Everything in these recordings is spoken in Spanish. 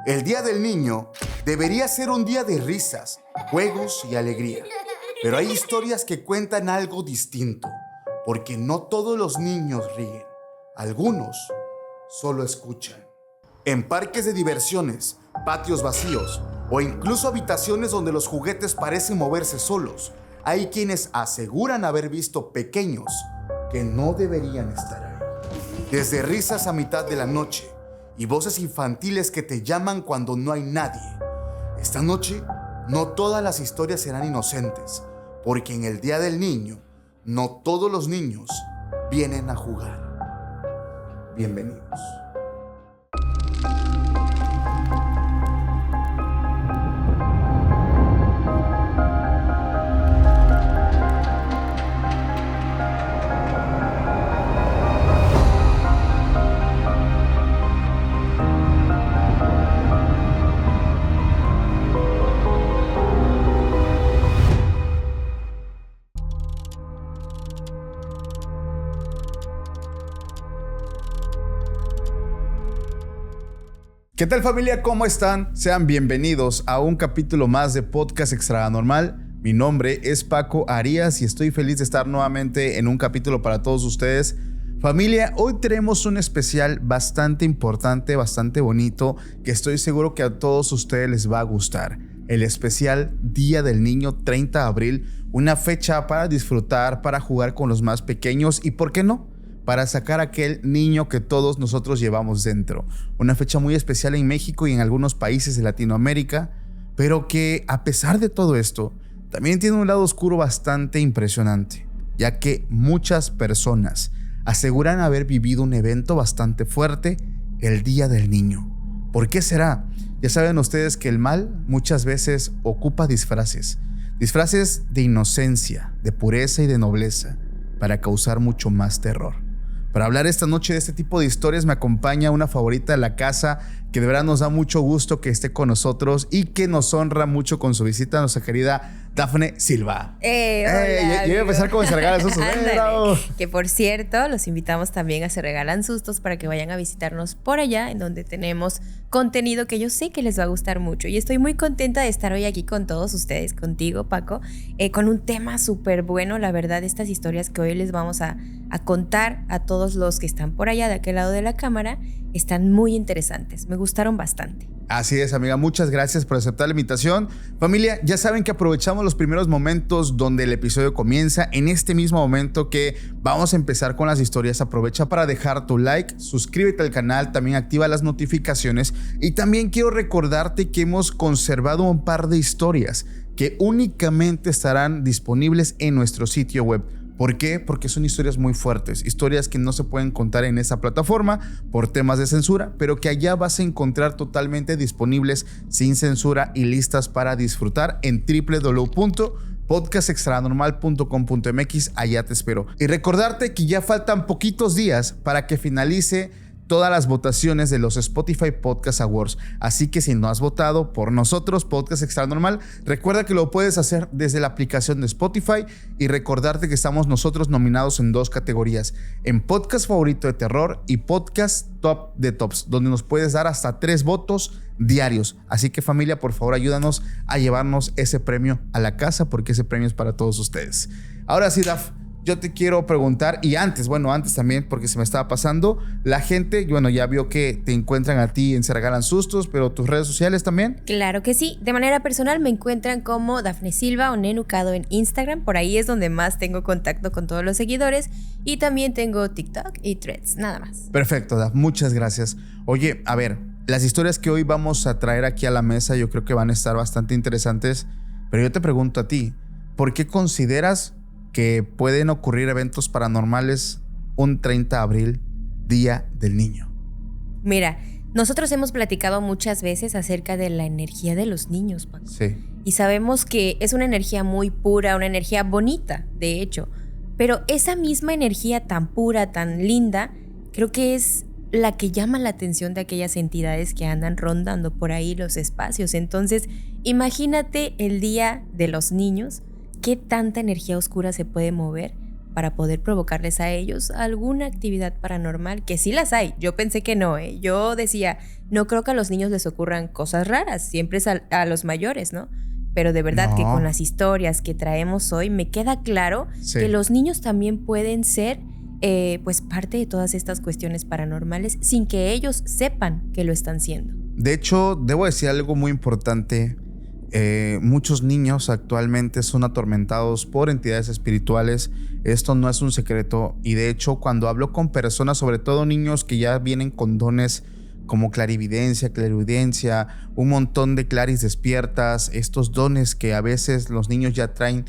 El Día del Niño debería ser un día de risas, juegos y alegría. Pero hay historias que cuentan algo distinto, porque no todos los niños ríen. Algunos solo escuchan. En parques de diversiones, patios vacíos o incluso habitaciones donde los juguetes parecen moverse solos, hay quienes aseguran haber visto pequeños que no deberían estar ahí. Desde risas a mitad de la noche y voces infantiles que te llaman cuando no hay nadie. Esta noche, no todas las historias serán inocentes, porque en el Día del Niño, no todos los niños vienen a jugar. Bienvenidos. ¿Qué tal, familia? ¿Cómo están? Sean bienvenidos a un capítulo más de Podcast Extranormal. Mi nombre es Paco Arias y estoy feliz de estar nuevamente en un capítulo para todos ustedes. Familia, hoy tenemos un especial bastante importante, bastante bonito, que estoy seguro que a todos ustedes les va a gustar. El especial Día del Niño, 30 de abril, una fecha para disfrutar, para jugar con los más pequeños y, ¿por qué no?, para sacar aquel niño que todos nosotros llevamos dentro. Una fecha muy especial en México y en algunos países de Latinoamérica, pero que a pesar de todo esto, también tiene un lado oscuro bastante impresionante, ya que muchas personas aseguran haber vivido un evento bastante fuerte el Día del Niño. ¿Por qué será? Ya saben ustedes que el mal muchas veces ocupa disfraces de inocencia, de pureza y de nobleza, para causar mucho más terror. Para hablar esta noche de este tipo de historias me acompaña una favorita de la casa que de verdad nos da mucho gusto que esté con nosotros y que nos honra mucho con su visita, nuestra querida Dafne Silva. Hola, yo iba a empezar como se regalan sustos. Que por cierto, los invitamos también a Se Regalan Sustos para que vayan a visitarnos por allá, en donde tenemos contenido que yo sé que les va a gustar mucho. Y estoy muy contenta de estar hoy aquí con todos ustedes, contigo, Paco, con un tema súper bueno. La verdad, estas historias que hoy les vamos a contar a todos los que están por allá de aquel lado de la cámara están muy interesantes. Me gustaron bastante. Así es, amiga. Muchas gracias por aceptar la invitación. Familia, ya saben que aprovechamos los primeros momentos donde el episodio comienza. En este mismo momento que vamos a empezar con las historias, aprovecha para dejar tu like, suscríbete al canal, también activa las notificaciones. Y también quiero recordarte que hemos conservado un par de historias que únicamente estarán disponibles en nuestro sitio web. ¿Por qué? Porque son historias muy fuertes, historias que no se pueden contar en esa plataforma por temas de censura, pero que allá vas a encontrar totalmente disponibles sin censura y listas para disfrutar en www.podcastextranormal.com.mx. Allá te espero. Y recordarte que ya faltan poquitos días para que finalice todas las votaciones de los Spotify Podcast Awards. Así que si no has votado por nosotros, Podcast Extranormal, recuerda que lo puedes hacer desde la aplicación de Spotify y recordarte que estamos nosotros nominados en 2 categorías, en Podcast Favorito de Terror y Podcast Top de Tops, donde nos puedes dar hasta 3 votos diarios. Así que, familia, por favor, ayúdanos a llevarnos ese premio a la casa, porque ese premio es para todos ustedes. Ahora sí, Daf, yo te quiero preguntar, y antes también, porque se me estaba pasando, la gente, ya vio que te encuentran a ti en Se Regalan Sustos, pero tus redes sociales también. Claro que sí, de manera personal me encuentran como Dafne Silva o Nenucado en Instagram, por ahí es donde más tengo contacto con todos los seguidores, y también tengo TikTok y Threads, nada más. Perfecto, Daf, muchas gracias. Oye, a ver, las historias que hoy vamos a traer aquí a la mesa yo creo que van a estar bastante interesantes, pero yo te pregunto a ti, ¿por qué consideras que pueden ocurrir eventos paranormales un 30 de abril, Día del Niño? Mira, nosotros hemos platicado muchas veces acerca de la energía de los niños, Paco. Sí. Y sabemos que es una energía muy pura, una energía bonita, de hecho. Pero esa misma energía tan pura, tan linda, creo que es la que llama la atención de aquellas entidades que andan rondando por ahí los espacios. Entonces, imagínate el Día de los Niños, qué tanta energía oscura se puede mover para poder provocarles a ellos alguna actividad paranormal, que sí las hay. Yo pensé que no, ¿eh? Yo decía, no creo que a los niños les ocurran cosas raras, siempre es a los mayores, ¿no? Pero de verdad que con las historias que traemos hoy me queda claro que los niños también pueden ser pues parte de todas estas cuestiones paranormales sin que ellos sepan que lo están siendo. De hecho, debo decir algo muy importante. Muchos niños actualmente son atormentados por entidades espirituales. Esto no es un secreto, y de hecho cuando hablo con personas, sobre todo niños que ya vienen con dones como clarividencia, clariaudiencia, un montón de claris despiertas, estos dones que a veces los niños ya traen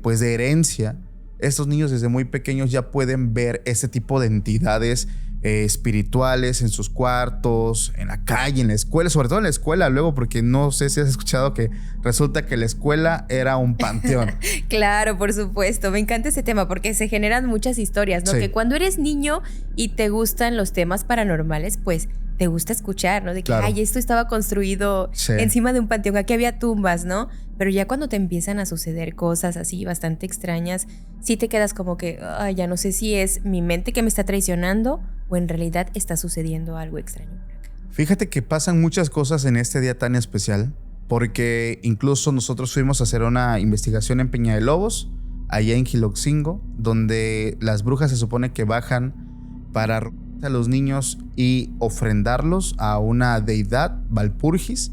pues de herencia, estos niños desde muy pequeños ya pueden ver ese tipo de entidades espirituales en sus cuartos, en la calle, en la escuela, sobre todo en la escuela luego, porque no sé si has escuchado que resulta que la escuela era un panteón. Claro, por supuesto, me encanta ese tema porque se generan muchas historias, ¿no? Sí. Que cuando eres niño y te gustan los temas paranormales, pues te gusta escuchar, ¿no? De que, claro, ay, esto estaba construido encima de un panteón, aquí había tumbas, ¿no? Pero ya cuando te empiezan a suceder cosas así bastante extrañas, sí te quedas como que, ay, ya no sé si es mi mente que me está traicionando o en realidad está sucediendo algo extraño por acá. Fíjate que pasan muchas cosas en este día tan especial, porque incluso nosotros fuimos a hacer una investigación en Peña de Lobos, allá en Jiloxingo, donde las brujas se supone que bajan para a los niños y ofrendarlos a una deidad, Valpurgis,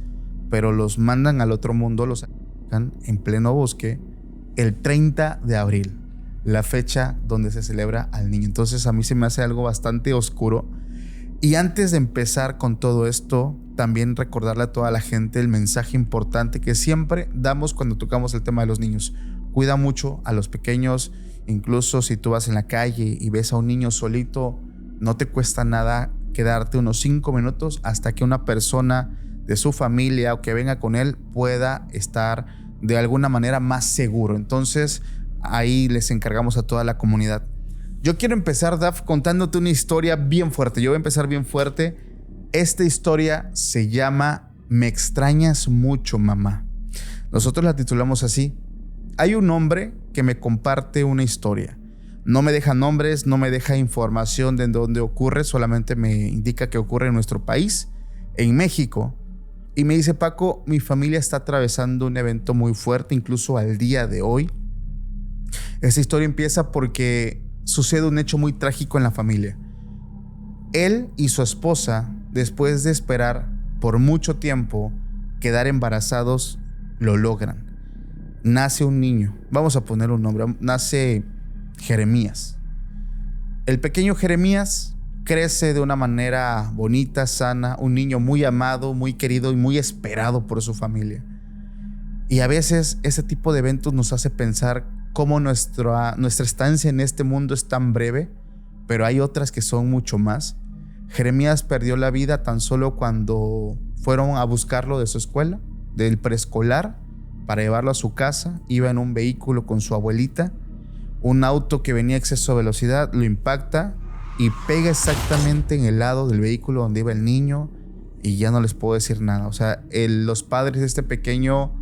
pero los mandan al otro mundo, los sacan en pleno bosque el 30 de abril, la fecha donde se celebra al niño. Entonces a mí se me hace algo bastante oscuro. Y antes de empezar con todo esto, también recordarle a toda la gente el mensaje importante que siempre damos cuando tocamos el tema de los niños. Cuida mucho a los pequeños, incluso si tú vas en la calle y ves a un niño solito, no te cuesta nada quedarte unos 5 minutos hasta que una persona de su familia o que venga con él pueda estar de alguna manera más seguro. Entonces ahí les encargamos a toda la comunidad. Yo quiero empezar, Daf, contándote una historia bien fuerte. Yo voy a empezar bien fuerte. Esta historia se llama Me extrañas mucho, mamá. Nosotros la titulamos así. Hay un hombre que me comparte una historia. No me deja nombres, no me deja información de dónde ocurre, solamente me indica que ocurre en nuestro país, en México. Y me dice, Paco, mi familia está atravesando un evento muy fuerte, incluso al día de hoy. Esta historia empieza porque sucede un hecho muy trágico en la familia. Él y su esposa, después de esperar por mucho tiempo quedar embarazados, lo logran. Nace un niño, vamos a poner un nombre, nace Jeremías. El pequeño Jeremías crece de una manera bonita, sana, un niño muy amado, muy querido y muy esperado por su familia. Y a veces ese tipo de eventos nos hace pensar cómo nuestra estancia en este mundo es tan breve, pero hay otras que son mucho más. Jeremías perdió la vida tan solo cuando fueron a buscarlo de su escuela, del preescolar, para llevarlo a su casa. Iba en un vehículo con su abuelita. Un auto que venía a exceso de velocidad lo impacta y pega exactamente en el lado del vehículo donde iba el niño, y ya no les puedo decir nada. O sea, los padres de este pequeño,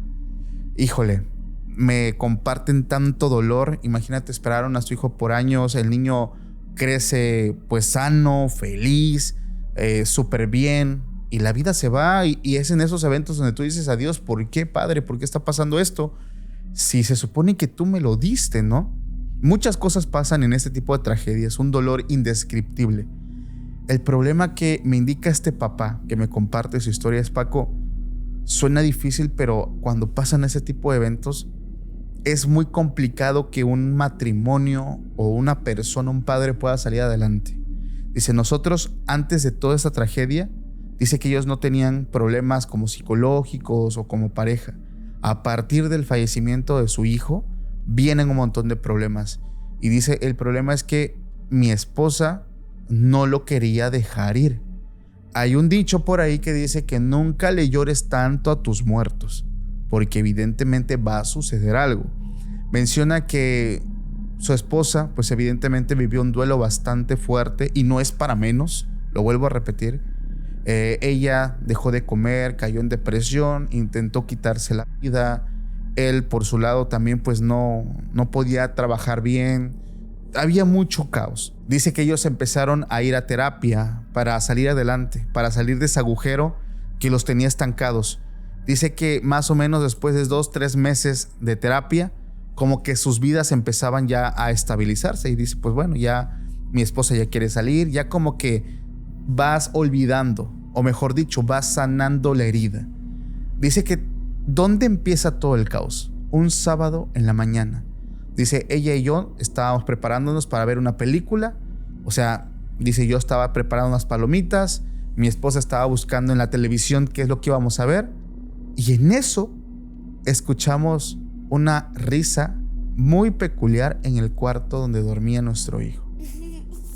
híjole, me comparten tanto dolor. Imagínate, esperaron a su hijo por años, el niño crece pues sano, feliz, súper bien, y la vida se va, y es en esos eventos donde tú dices, adiós, ¿por qué, padre? ¿Por qué está pasando esto? Si se supone que tú me lo diste, ¿no? Muchas cosas pasan en este tipo de tragedias, un dolor indescriptible. El problema que me indica este papá que me comparte su historia es, Paco, suena difícil, pero cuando pasan ese tipo de eventos es muy complicado que un matrimonio o una persona, un padre, pueda salir adelante. Dice, nosotros antes de toda esta tragedia, dice que ellos no tenían problemas como psicológicos o como pareja. A partir del fallecimiento de su hijo, vienen un montón de problemas. Y dice, el problema es que mi esposa no lo quería dejar ir. Hay un dicho por ahí que dice que nunca le llores tanto a tus muertos, porque evidentemente va a suceder algo. Menciona que su esposa, pues evidentemente vivió un duelo bastante fuerte, y no es para menos, lo vuelvo a repetir. Ella dejó de comer, cayó en depresión, intentó quitarse la vida. Él, por su lado, también pues no podía trabajar bien. había mucho caos. Dice que ellos empezaron a ir a terapia para salir adelante, para salir de ese agujero que los tenía estancados. Dice que más o menos después de 2-3 meses de terapia, como que sus vidas empezaban ya a estabilizarse. Y dice, pues bueno, ya mi esposa ya quiere salir, ya como que vas olvidando, o mejor dicho, vas sanando la herida. Dice que ¿dónde empieza todo el caos? Un sábado en la mañana. Dice, ella y yo estábamos preparándonos para ver una película. O sea, dice, yo estaba preparando unas palomitas, mi esposa estaba buscando en la televisión qué es lo que íbamos a ver. Y en eso escuchamos una risa muy peculiar en el cuarto donde dormía nuestro hijo.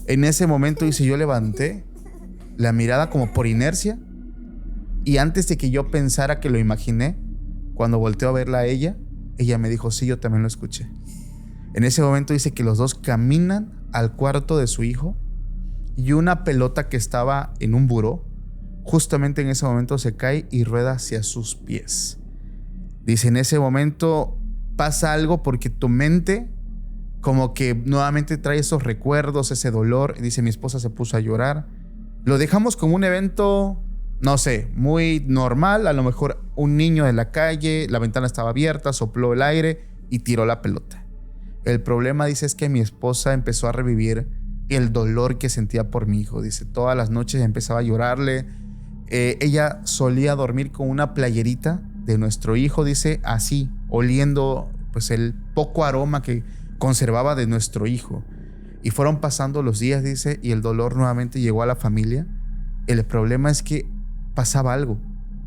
En ese momento, dice, yo levanté la mirada como por inercia, y antes de que yo pensara que lo imaginé, cuando volteó a verla a ella me dijo, sí, yo también lo escuché. En ese momento dice que los dos caminan al cuarto de su hijo, y una pelota que estaba en un buró, justamente en ese momento se cae y rueda hacia sus pies. Dice, en ese momento pasa algo porque tu mente como que nuevamente trae esos recuerdos, ese dolor. Dice, mi esposa se puso a llorar. Lo dejamos como un evento, no sé, muy normal. A lo mejor un niño de la calle, la ventana estaba abierta, sopló el aire y tiró la pelota. El problema, dice, es que mi esposa empezó a revivir el dolor que sentía por mi hijo. Dice, todas las noches empezaba a llorarle. Ella solía dormir con una playerita de nuestro hijo, dice, así, oliendo pues el poco aroma que conservaba de nuestro hijo. Y fueron pasando los días, dice, y el dolor nuevamente llegó a la familia. El problema es que pasaba algo.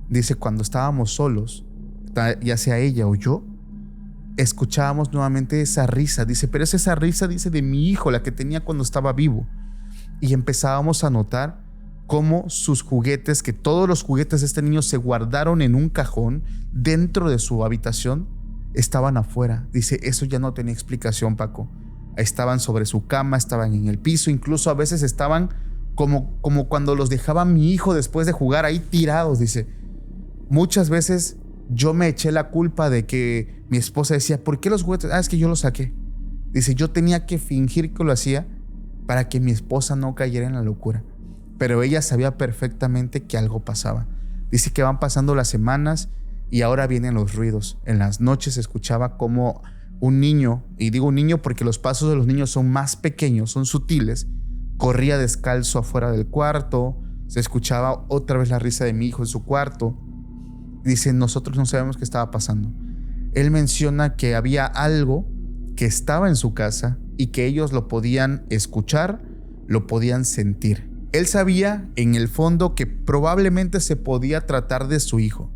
Dice, cuando estábamos solos, ya sea ella o yo, escuchábamos nuevamente esa risa. Dice, pero es esa risa, dice, de mi hijo, la que tenía cuando estaba vivo. Y empezábamos a notar cómo sus juguetes, que todos los juguetes de este niño se guardaron en un cajón dentro de su habitación, estaban afuera. Dice, eso ya no tenía explicación, Paco. Estaban sobre su cama, estaban en el piso, incluso a veces estaban como cuando los dejaba mi hijo después de jugar ahí tirados. Dice, muchas veces yo me eché la culpa de que mi esposa decía, ¿por qué los juguetes? Es que yo los saqué. Dice, yo tenía que fingir que lo hacía para que mi esposa no cayera en la locura. Pero ella sabía perfectamente que algo pasaba. Dice que van pasando las semanas y ahora vienen los ruidos. En las noches se escuchaba como un niño, y digo un niño porque los pasos de los niños son más pequeños, son sutiles, corría descalzo afuera del cuarto. Se escuchaba otra vez la risa de mi hijo en su cuarto. Dice, nosotros no sabemos qué estaba pasando. Él menciona que había algo que estaba en su casa y que ellos lo podían escuchar, lo podían sentir. Él sabía en el fondo que probablemente se podía tratar de su hijo,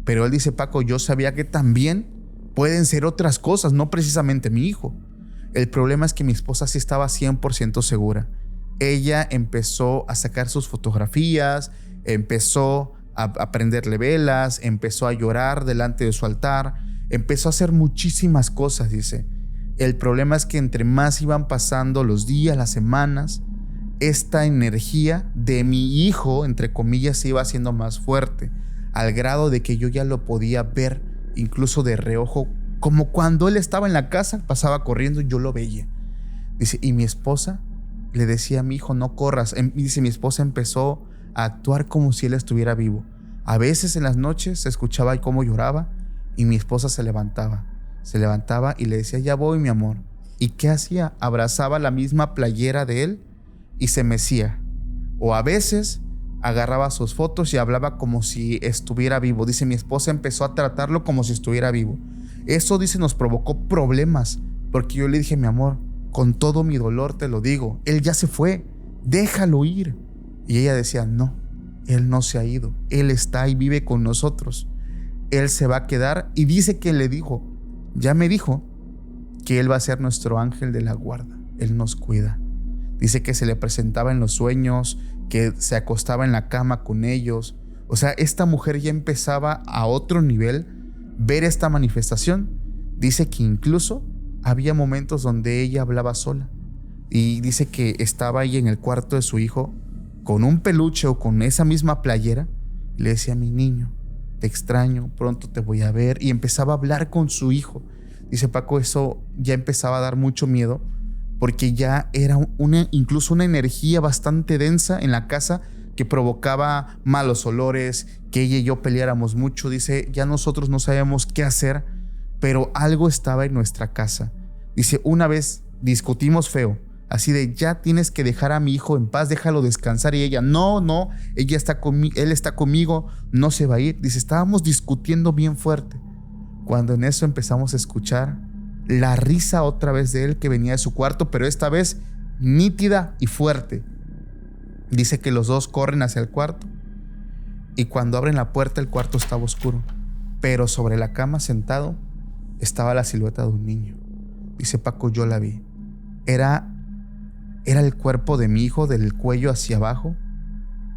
pero él dice, Paco, yo sabía que también pueden ser otras cosas, no precisamente mi hijo. El problema es que mi esposa sí estaba 100% segura. Ella empezó a sacar sus fotografías, empezó a prenderle velas, empezó a llorar delante de su altar, empezó a hacer muchísimas cosas, dice. El problema es que entre más iban pasando los días, las semanas, esta energía de mi hijo, entre comillas, se iba haciendo más fuerte, al grado de que yo ya lo podía ver, incluso de reojo, como cuando él estaba en la casa, pasaba corriendo y yo lo veía. Dice, y mi esposa le decía a mi hijo, no corras. Dice, mi esposa empezó a actuar como si él estuviera vivo. A veces en las noches se escuchaba cómo lloraba y mi esposa se levantaba y le decía, ya voy, mi amor. ¿Y qué hacía? Abrazaba la misma playera de él y se mecía. O a veces agarraba sus fotos y hablaba como si estuviera vivo. Dice, mi esposa empezó a tratarlo como si estuviera vivo. Eso, dice, nos provocó problemas, porque yo le dije, mi amor, con todo mi dolor te lo digo, él ya se fue, déjalo ir. Y ella decía, no, él no se ha ido, él está y vive con nosotros, él se va a quedar. Y dice que le dijo, ya me dijo que él va a ser nuestro ángel de la guarda, él nos cuida. Dice que se le presentaba en los sueños, que se acostaba en la cama con ellos. O sea, esta mujer ya empezaba a otro nivel ver esta manifestación. Dice que incluso había momentos donde ella hablaba sola. Y dice que estaba ahí en el cuarto de su hijo con un peluche o con esa misma playera. Y le decía, mi niño, te extraño, pronto te voy a ver. Y empezaba a hablar con su hijo. Dice, Paco, eso ya empezaba a dar mucho miedo, porque ya era incluso una energía bastante densa en la casa que provocaba malos olores, que ella y yo peleáramos mucho. Dice, ya nosotros no sabíamos qué hacer, pero algo estaba en nuestra casa. Dice, una vez discutimos feo, así de, ya tienes que dejar a mi hijo en paz, déjalo descansar. Y ella, no, él está conmigo, no se va a ir. Dice, estábamos discutiendo bien fuerte, cuando en eso empezamos a escuchar la risa otra vez de él que venía de su cuarto, pero esta vez nítida y fuerte. Dice que los dos corren hacia el cuarto y cuando abren la puerta el cuarto estaba oscuro, pero sobre la cama sentado estaba la silueta de un niño. Dice Paco, yo la vi. Era el cuerpo de mi hijo del cuello hacia abajo,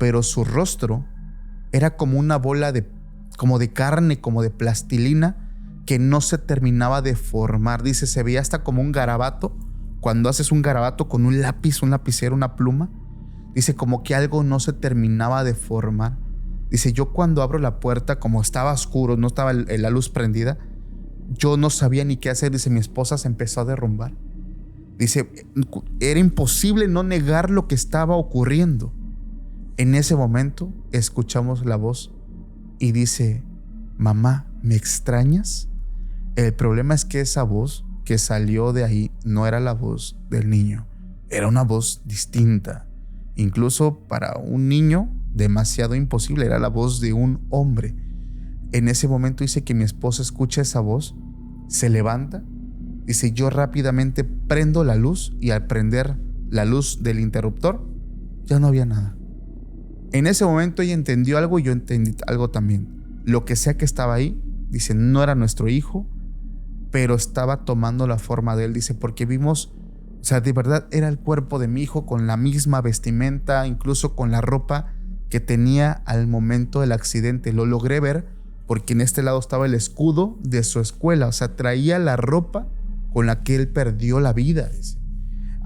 pero su rostro era como una bola como de carne, como de plastilina, que no se terminaba de formar. Dice, se veía hasta como un garabato, cuando haces un garabato con un lápiz, un lapicero, una pluma. Dice, como que algo no se terminaba de formar. Dice, yo cuando abro la puerta, como estaba oscuro, no estaba la luz prendida, yo no sabía ni qué hacer. Dice, mi esposa se empezó a derrumbar. Dice, era imposible no negar lo que estaba ocurriendo. En ese momento escuchamos la voz y dice, mamá, ¿me extrañas? El problema es que esa voz que salió de ahí no era la voz del niño, era una voz distinta. Incluso para un niño, demasiado imposible, era la voz de un hombre. En ese momento dice que mi esposa escucha esa voz, se levanta, dice, yo rápidamente prendo la luz y al prender la luz del interruptor, ya no había nada. En ese momento ella entendió algo y yo entendí algo también. Lo que sea que estaba ahí, dice, no era nuestro hijo, pero estaba tomando la forma de él. Dice, porque vimos, o sea, de verdad era el cuerpo de mi hijo con la misma vestimenta, incluso con la ropa que tenía al momento del accidente. Lo logré ver porque en este lado estaba el escudo de su escuela, o sea, traía la ropa con la que él perdió la vida. Dice.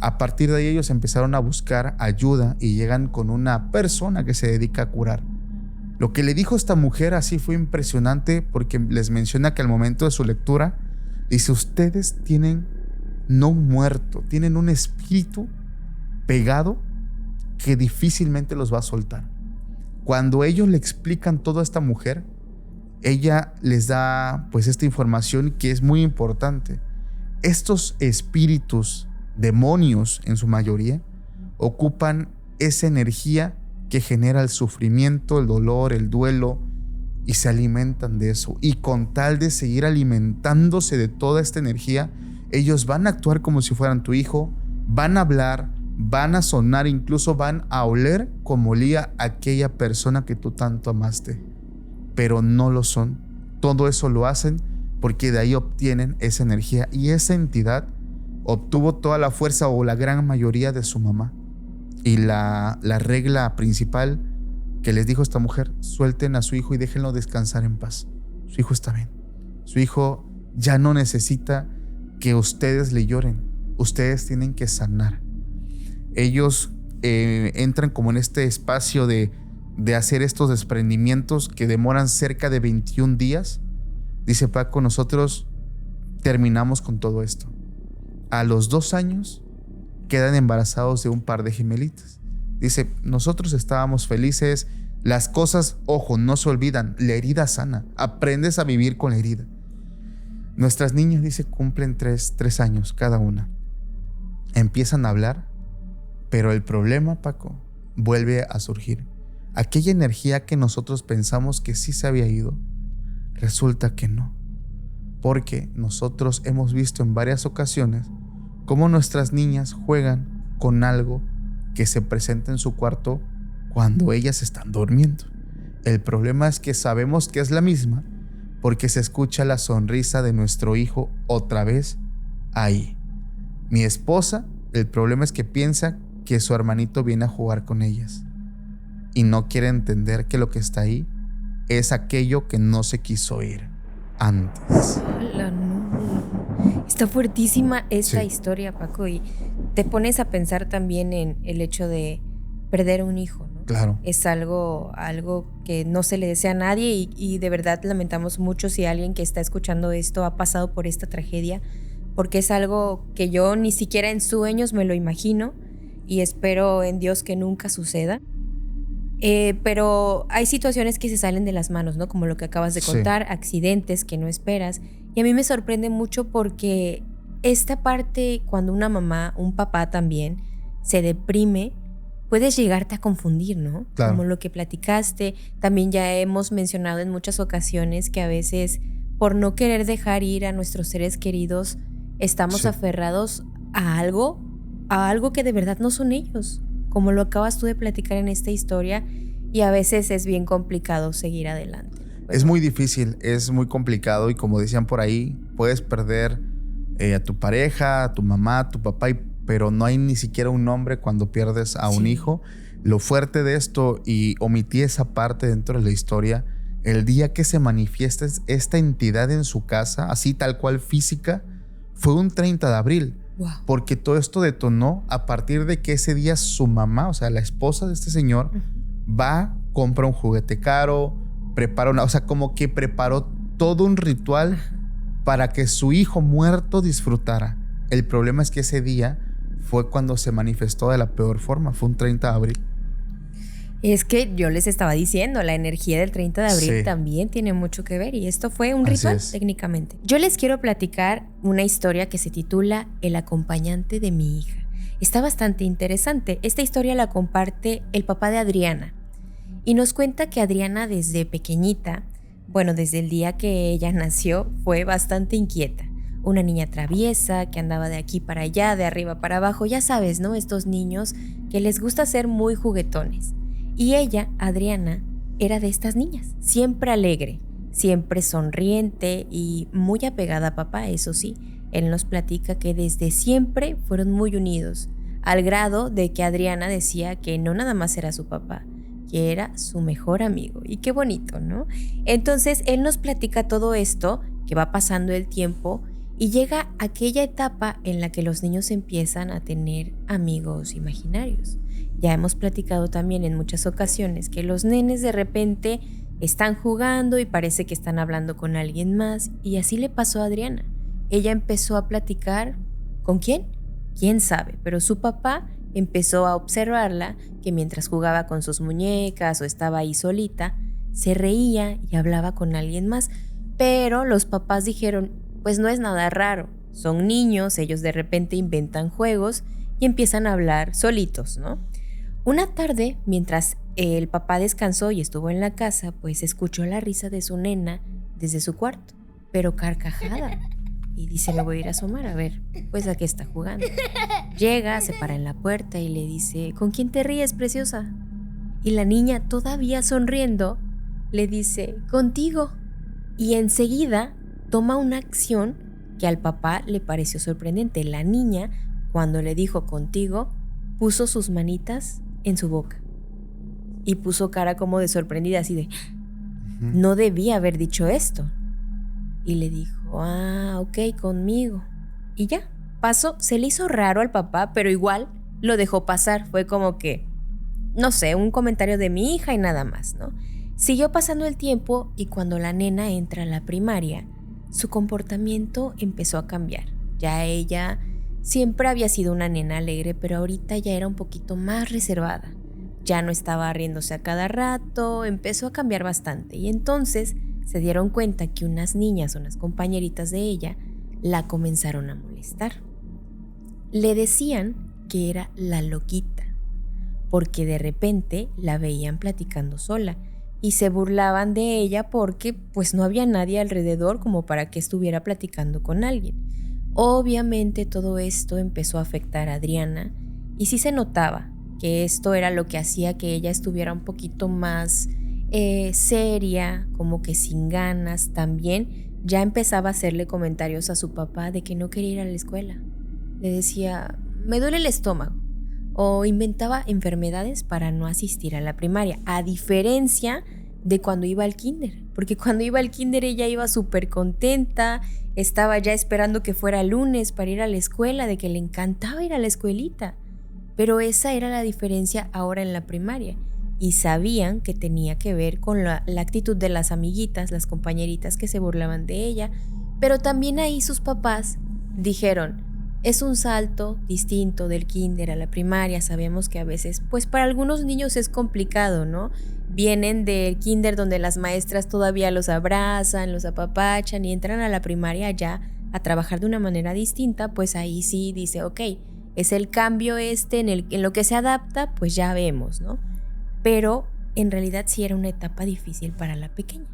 A partir de ahí ellos empezaron a buscar ayuda y llegan con una persona que se dedica a curar. Lo que le dijo esta mujer así fue impresionante, porque les menciona que al momento de su lectura dice, ustedes tienen no un muerto, tienen un espíritu pegado que difícilmente los va a soltar. Cuando ellos le explican todo a esta mujer, ella les da pues esta información que es muy importante. Estos espíritus, demonios en su mayoría, ocupan esa energía que genera el sufrimiento, el dolor, el duelo, y se alimentan de eso. Y con tal de seguir alimentándose de toda esta energía, ellos van a actuar como si fueran tu hijo, van a hablar, van a sonar, incluso van a oler como olía aquella persona que tú tanto amaste, pero no lo son. Todo eso lo hacen porque de ahí obtienen esa energía, y esa entidad obtuvo toda la fuerza o la gran mayoría de su mamá. Y la regla principal que les dijo esta mujer, suelten a su hijo y déjenlo descansar en paz. Su hijo está bien. Su hijo ya no necesita que ustedes le lloren. Ustedes tienen que sanar. Ellos entran como en este espacio de hacer estos desprendimientos que demoran cerca de 21 días. Dice Paco, nosotros terminamos con todo esto. A los 2 años quedan embarazados de un par de gemelitas. Dice, nosotros estábamos felices, las cosas, ojo, no se olvidan, la herida sana, aprendes a vivir con la herida. Nuestras niñas, dice, cumplen 3 años cada una. Empiezan a hablar, pero el problema, Paco, vuelve a surgir. Aquella energía que nosotros pensamos que sí se había ido, resulta que no. Porque nosotros hemos visto en varias ocasiones cómo nuestras niñas juegan con algo que se presenta en su cuarto cuando ellas están durmiendo. El problema es que sabemos que es la misma porque se escucha la sonrisa de nuestro hijo otra vez ahí. Mi esposa, el problema es que piensa que su hermanito viene a jugar con ellas y no quiere entender que lo que está ahí es aquello que no se quiso ir antes. Está fuertísima esta historia, Paco, y te pones a pensar también en el hecho de perder un hijo, ¿no? Claro. Es algo que no se le desea a nadie y de verdad lamentamos mucho si alguien que está escuchando esto ha pasado por esta tragedia, porque es algo que yo ni siquiera en sueños me lo imagino y espero en Dios que nunca suceda. Pero hay situaciones que se salen de las manos, ¿no? Como lo que acabas de contar, sí. Accidentes que no esperas. Y a mí me sorprende mucho porque esta parte, cuando una mamá, un papá también, se deprime, puedes llegarte a confundir, ¿no? Claro. Como lo que platicaste. También ya hemos mencionado en muchas ocasiones que a veces, por no querer dejar ir a nuestros seres queridos, estamos aferrados a algo que de verdad no son ellos, como lo acabas tú de platicar en esta historia, y a veces es bien complicado seguir adelante. Es muy difícil, es muy complicado, y como decían por ahí, puedes perder a tu pareja, a tu mamá, a tu papá, pero no hay ni siquiera un nombre cuando pierdes a un hijo. Lo fuerte de esto, y omití esa parte dentro de la historia, el día que se manifiesta esta entidad en su casa, así tal cual física, fue un 30 de abril. Wow. Porque todo esto detonó a partir de que ese día su mamá, o sea, la esposa de este señor, va, compra un juguete caro, prepara o sea, como que preparó todo un ritual para que su hijo muerto disfrutara. El problema es que ese día fue cuando se manifestó de la peor forma, fue un 30 de abril. Es que yo les estaba diciendo, la energía del 30 de abril también tiene mucho que ver, y esto fue un ritual técnicamente. Yo les quiero platicar una historia que se titula El acompañante de mi hija. Está bastante interesante. Esta historia la comparte el papá de Adriana y nos cuenta que Adriana desde pequeñita, bueno, desde el día que ella nació, fue bastante inquieta. Una niña traviesa que andaba de aquí para allá, de arriba para abajo, ya sabes, ¿no? Estos niños que les gusta ser muy juguetones. Y ella, Adriana, era de estas niñas, siempre alegre, siempre sonriente y muy apegada a papá, eso sí. Él nos platica que desde siempre fueron muy unidos, al grado de que Adriana decía que no nada más era su papá, que era su mejor amigo. Y qué bonito, ¿no? Entonces, él nos platica todo esto, que va pasando el tiempo, y llega aquella etapa en la que los niños empiezan a tener amigos imaginarios. Ya hemos platicado también en muchas ocasiones que los nenes de repente están jugando y parece que están hablando con alguien más, y así le pasó a Adriana. Ella empezó a platicar ¿con quién? ¿Quién sabe? Pero su papá empezó a observarla, que mientras jugaba con sus muñecas o estaba ahí solita, se reía y hablaba con alguien más. Pero los papás dijeron, pues no es nada raro, son niños, ellos de repente inventan juegos y empiezan a hablar solitos, ¿no? Una tarde, mientras el papá descansó y estuvo en la casa, pues escuchó la risa de su nena desde su cuarto, pero carcajada. Y dice, me voy a ir a asomar a ver, pues a qué está jugando. Llega, se para en la puerta y le dice, ¿con quién te ríes, preciosa? Y la niña, todavía sonriendo, le dice, contigo. Y enseguida toma una acción que al papá le pareció sorprendente. La niña, cuando le dijo contigo, puso sus manitas en su boca y puso cara como de sorprendida, así de, no debía haber dicho esto. Y le dijo, ok, conmigo. Y ya, pasó. Se le hizo raro al papá, pero igual lo dejó pasar. Fue como que, no sé, un comentario de mi hija y nada más, ¿no? Siguió pasando el tiempo y cuando la nena entra a la primaria, su comportamiento empezó a cambiar. Ya ella siempre había sido una nena alegre, pero ahorita ya era un poquito más reservada. Ya no estaba riéndose a cada rato, empezó a cambiar bastante. Y entonces se dieron cuenta que unas niñas, unas compañeritas de ella, la comenzaron a molestar. Le decían que era la loquita, porque de repente la veían platicando sola y se burlaban de ella porque pues no había nadie alrededor como para que estuviera platicando con alguien. Obviamente todo esto empezó a afectar a Adriana y sí se notaba que esto era lo que hacía que ella estuviera un poquito más seria, como que sin ganas. También ya empezaba a hacerle comentarios a su papá de que no quería ir a la escuela. Le decía, me duele el estómago, o inventaba enfermedades para no asistir a la primaria, a diferencia de cuando iba al kinder, porque cuando iba al kinder ella iba súper contenta, estaba ya esperando que fuera lunes para ir a la escuela, de que le encantaba ir a la escuelita. Pero esa era la diferencia ahora en la primaria. Y sabían que tenía que ver con la actitud de las amiguitas, las compañeritas que se burlaban de ella, pero también ahí sus papás dijeron, es un salto distinto del kinder a la primaria. Sabemos que a veces, pues para algunos niños es complicado, ¿no? Vienen del kinder donde las maestras todavía los abrazan, los apapachan y entran a la primaria ya a trabajar de una manera distinta, pues ahí sí dice, ok, es el cambio en lo que se adapta, pues ya vemos, ¿no? Pero en realidad sí era una etapa difícil para la pequeña.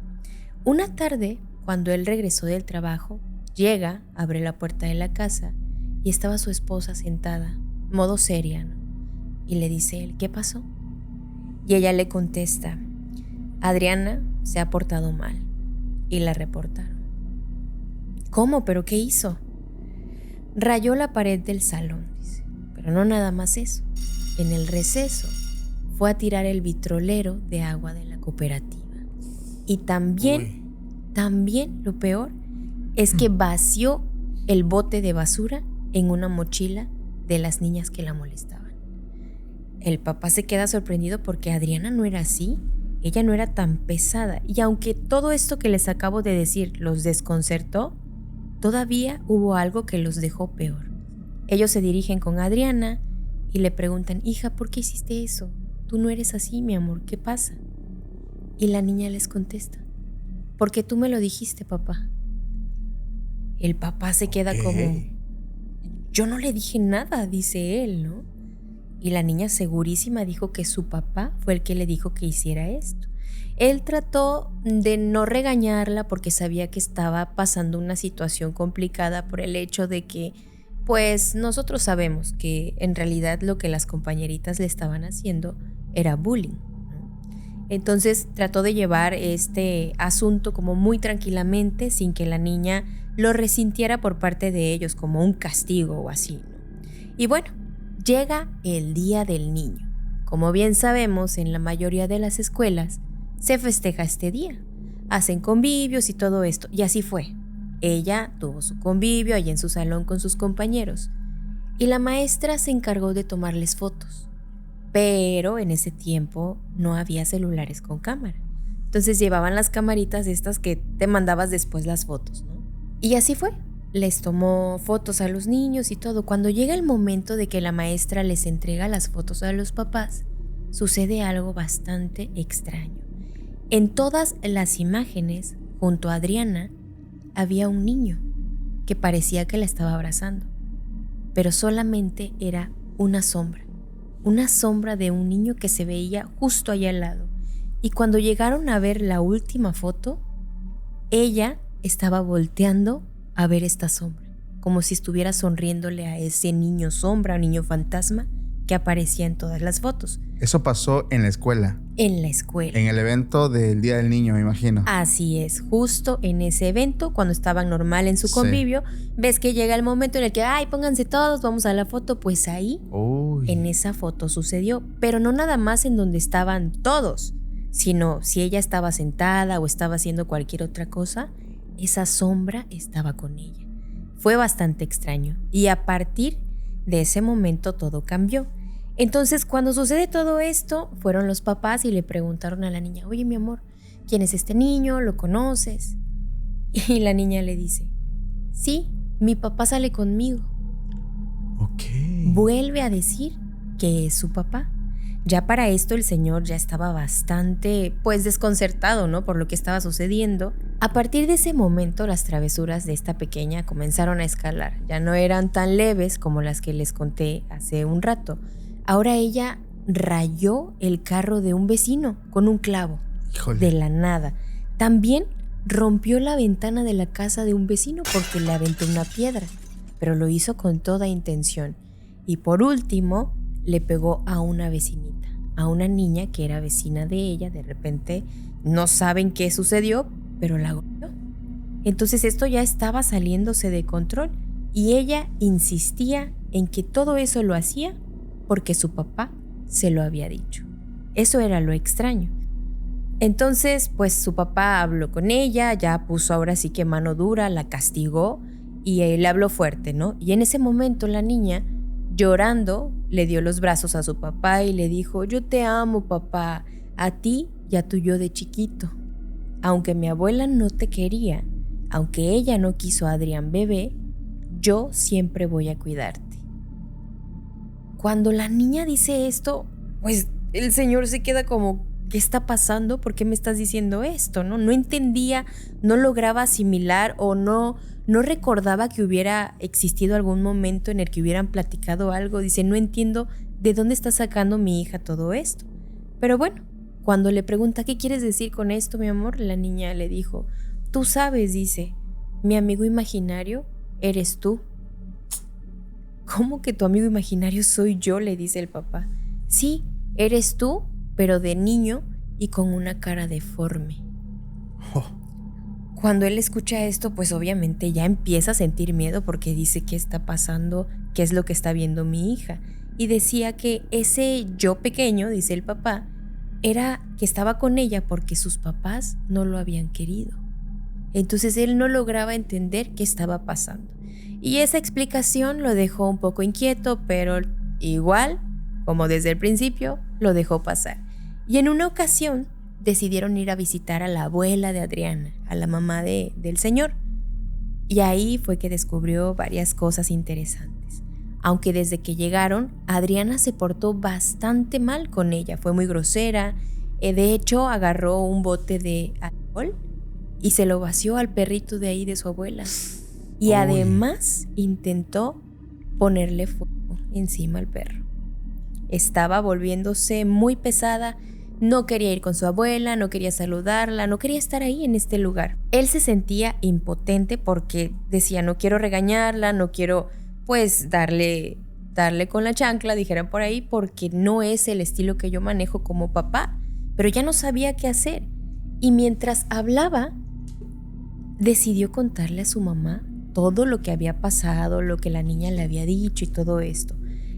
Una tarde, cuando él regresó del trabajo, llega, abre la puerta de la casa y estaba su esposa sentada, modo seria, ¿no? Y le dice él, ¿qué pasó? Y ella le contesta, Adriana se ha portado mal, y la reportaron. ¿Cómo? ¿Pero qué hizo? Rayó la pared del salón, dice, pero no nada más eso. En el receso fue a tirar el vitrolero de agua de la cooperativa. Y también lo peor es que vació el bote de basura en una mochila de las niñas que la molestaban. El papá se queda sorprendido porque Adriana no era así, ella no era tan pesada. Y aunque todo esto que les acabo de decir los desconcertó, todavía hubo algo que los dejó peor. Ellos se dirigen con Adriana y le preguntan, hija, ¿por qué hiciste eso? Tú no eres así, mi amor, ¿qué pasa? Y la niña les contesta, porque tú me lo dijiste, papá. El papá se queda como, yo no le dije nada, dice él, ¿no? Y la niña segurísima dijo que su papá fue el que le dijo que hiciera esto. Él trató de no regañarla porque sabía que estaba pasando una situación complicada por el hecho de que, pues nosotros sabemos que en realidad lo que las compañeritas le estaban haciendo era bullying, ¿no? Entonces trató de llevar este asunto como muy tranquilamente sin que la niña lo resintiera por parte de ellos como un castigo o así, ¿no? Y bueno, llega el Día del Niño. Como bien sabemos, en la mayoría de las escuelas se festeja este día. Hacen convivios y todo esto. Y así fue. Ella tuvo su convivio allí en su salón con sus compañeros. Y la maestra se encargó de tomarles fotos. Pero en ese tiempo no había celulares con cámara. Entonces llevaban las camaritas estas que te mandabas después las fotos, ¿no? Y así fue. Les tomó fotos a los niños y todo. Cuando llega el momento de que la maestra les entrega las fotos a los papás, sucede algo bastante extraño. En todas las imágenes, junto a Adriana, había un niño que parecía que la estaba abrazando, pero solamente era una sombra de un niño que se veía justo allá al lado. Y cuando llegaron a ver la última foto, ella estaba volteando a ver esta sombra, como si estuviera sonriéndole a ese niño sombra, niño fantasma que aparecía en todas las fotos. Eso pasó en la escuela. En la escuela. En el evento del Día del Niño, me imagino. Así es, justo en ese evento, cuando estaban normal en su convivio, ves que llega el momento en el que, ay, pónganse todos, vamos a la foto, pues ahí, en esa foto sucedió, pero no nada más en donde estaban todos, sino si ella estaba sentada o estaba haciendo cualquier otra cosa, esa sombra estaba con ella. Fue bastante extraño y a partir de ese momento todo cambió. Entonces, cuando sucede todo esto, fueron los papás y le preguntaron a la niña, oye, mi amor, ¿quién es este niño? ¿Lo conoces? Y la niña le dice, sí, mi papá sale conmigo. Ok. Vuelve a decir que es su papá. Ya para esto el señor ya estaba bastante, pues, desconcertado, ¿no? Por lo que estaba sucediendo. A partir de ese momento, las travesuras de esta pequeña comenzaron a escalar. Ya no eran tan leves como las que les conté hace un rato. Ahora ella rayó el carro de un vecino con un clavo. Híjole. De la nada. También rompió la ventana de la casa de un vecino porque le aventó una piedra, pero lo hizo con toda intención. Y por último, le pegó a una vecinita, a una niña que era vecina de ella. De repente no saben qué sucedió, pero la golpeó. Entonces esto ya estaba saliéndose de control y ella insistía en que todo eso lo hacía porque su papá se lo había dicho. Eso era lo extraño. Entonces, pues su papá habló con ella, ya puso ahora sí que mano dura, la castigó y le habló fuerte, ¿no? Y en ese momento la niña, llorando, le dio los brazos a su papá y le dijo, yo te amo, papá, a ti y a tu yo de chiquito. Aunque mi abuela no te quería, aunque ella no quiso a Adrián bebé, yo siempre voy a cuidarte. Cuando la niña dice esto, pues el señor se queda como, ¿qué está pasando? ¿Por qué me estás diciendo esto? No entendía, no lograba asimilar o no recordaba que hubiera existido algún momento en el que hubieran platicado algo. Dice, no entiendo de dónde está sacando mi hija todo esto. Pero bueno, cuando le pregunta, ¿qué quieres decir con esto, mi amor? La niña le dijo, tú sabes, dice, mi amigo imaginario eres tú. ¿Cómo que tu amigo imaginario soy yo?, le dice el papá. Sí, eres tú, pero de niño y con una cara deforme. Oh. Cuando él escucha esto, pues obviamente ya empieza a sentir miedo porque dice, ¿qué está pasando? ¿Qué es lo que está viendo mi hija? Y decía que ese yo pequeño, dice el papá, era que estaba con ella porque sus papás no lo habían querido. Entonces él no lograba entender qué estaba pasando. Y esa explicación lo dejó un poco inquieto, pero igual, como desde el principio, lo dejó pasar. Y en una ocasión decidieron ir a visitar a la abuela de Adriana, a la mamá del señor. Y ahí fue que descubrió varias cosas interesantes. Aunque desde que llegaron, Adriana se portó bastante mal con ella. Fue muy grosera. De hecho, agarró un bote de alcohol y se lo vació al perrito de ahí de su abuela. Y además intentó ponerle fuego encima al perro. Estaba volviéndose muy pesada. No quería ir con su abuela, no quería saludarla, no quería estar ahí en este lugar. Él se sentía impotente porque decía, no quiero regañarla, no quiero pues darle con la chancla, dijeran por ahí, porque no es el estilo que yo manejo como papá. Pero ya no sabía qué hacer. Y mientras hablaba, decidió contarle a su mamá todo lo que había pasado, lo que la niña le había dicho y todo esto.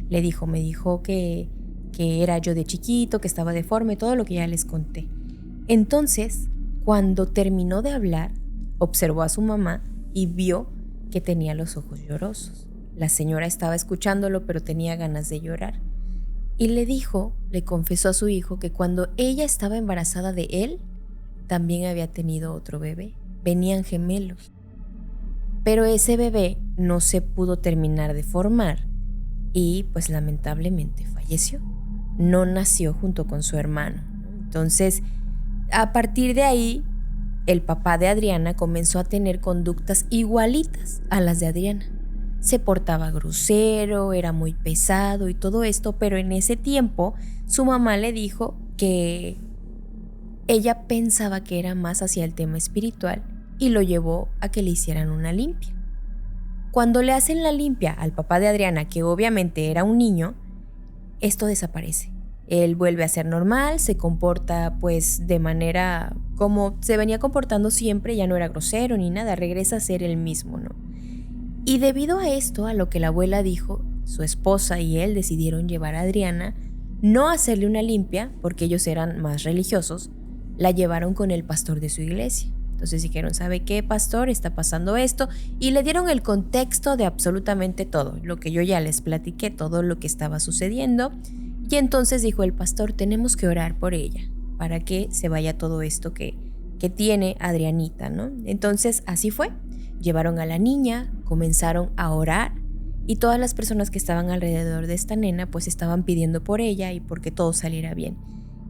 Me dijo que era yo de chiquito, que estaba deforme, todo lo que ya les conté. Entonces, cuando terminó de hablar, observó a su mamá y vio que tenía los ojos llorosos. La señora estaba escuchándolo, pero tenía ganas de llorar. Y le confesó a su hijo que cuando ella estaba embarazada de él, también había tenido otro bebé. Venían gemelos. Pero ese bebé no se pudo terminar de formar y pues lamentablemente falleció. No nació junto con su hermano. Entonces, a partir de ahí, el papá de Adriana comenzó a tener conductas igualitas a las de Adriana. Se portaba grosero, era muy pesado y todo esto, pero en ese tiempo su mamá le dijo que ella pensaba que era más hacia el tema espiritual y lo llevó a que le hicieran una limpia. Cuando le hacen la limpia al papá de Adriana, que obviamente era un niño, esto desaparece. Él vuelve a ser normal, se comporta pues de manera como se venía comportando siempre, ya no era grosero ni nada, regresa a ser el mismo, ¿no? Y debido a esto, a lo que la abuela dijo, su esposa y él decidieron llevar a Adriana, no a hacerle una limpia, porque ellos eran más religiosos, la llevaron con el pastor de su iglesia. Entonces dijeron, ¿sabe qué, pastor? Está pasando esto. Y le dieron el contexto de absolutamente todo, lo que yo ya les platiqué, todo lo que estaba sucediendo. Y entonces dijo el pastor, tenemos que orar por ella, para que se vaya todo esto que tiene Adrianita, ¿no? Entonces así fue. Llevaron a la niña, comenzaron a orar y todas las personas que estaban alrededor de esta nena pues estaban pidiendo por ella y porque todo saliera bien.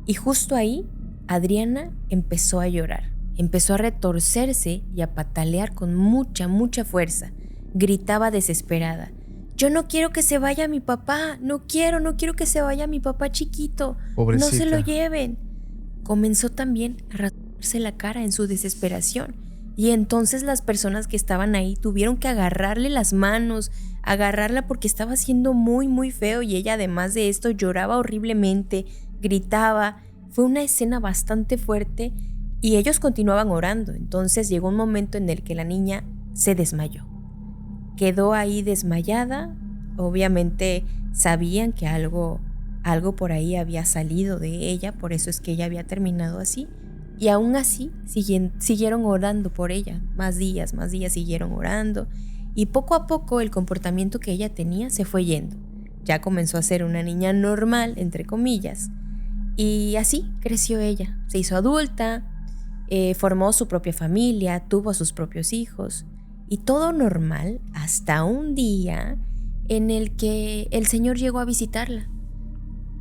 Y justo ahí, Adriana empezó a llorar. Empezó a retorcerse y a patalear con mucha fuerza. Gritaba desesperada. Yo no quiero que se vaya mi papá. No quiero que se vaya mi papá chiquito. Pobrecita. No se lo lleven. Comenzó también a rasgarse la cara en su desesperación. Y entonces las personas que estaban ahí tuvieron que agarrarle las manos, agarrarla porque estaba haciendo muy feo y ella además de esto lloraba horriblemente, gritaba. Fue una escena bastante fuerte. Y ellos continuaban orando. Entonces llegó un momento en el que la niña se desmayó. Quedó ahí desmayada. Obviamente sabían que algo por ahí había salido de ella. Por eso es que ella había terminado así. Y aún así siguieron orando por ella. Más días siguieron orando. Y poco a poco el comportamiento que ella tenía se fue yendo. Ya comenzó a ser una niña normal, entre comillas. Y así creció ella. Se hizo adulta. Formó su propia familia, tuvo a sus propios hijos Y todo normal hasta un día en el que el señor llegó a visitarla.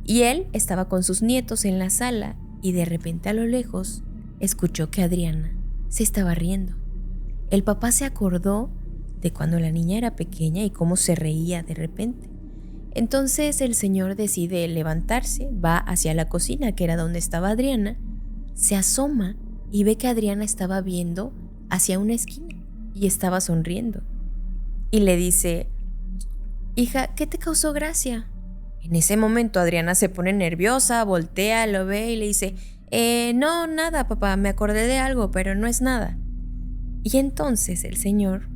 Y él estaba con sus nietos en la sala y de repente a lo lejos escuchó que Adriana se estaba riendo. El papá se acordó de cuando la niña era pequeña y cómo se reía de repente. Entonces el señor decide levantarse, va hacia la cocina, que era donde estaba Adriana, se asoma y ve que Adriana estaba viendo hacia una esquina y estaba sonriendo. Y le dice: hija, ¿qué te causó gracia? En ese momento Adriana se pone nerviosa, voltea, lo ve y le dice: no, nada, papá, me acordé de algo, pero no es nada. Y entonces el señor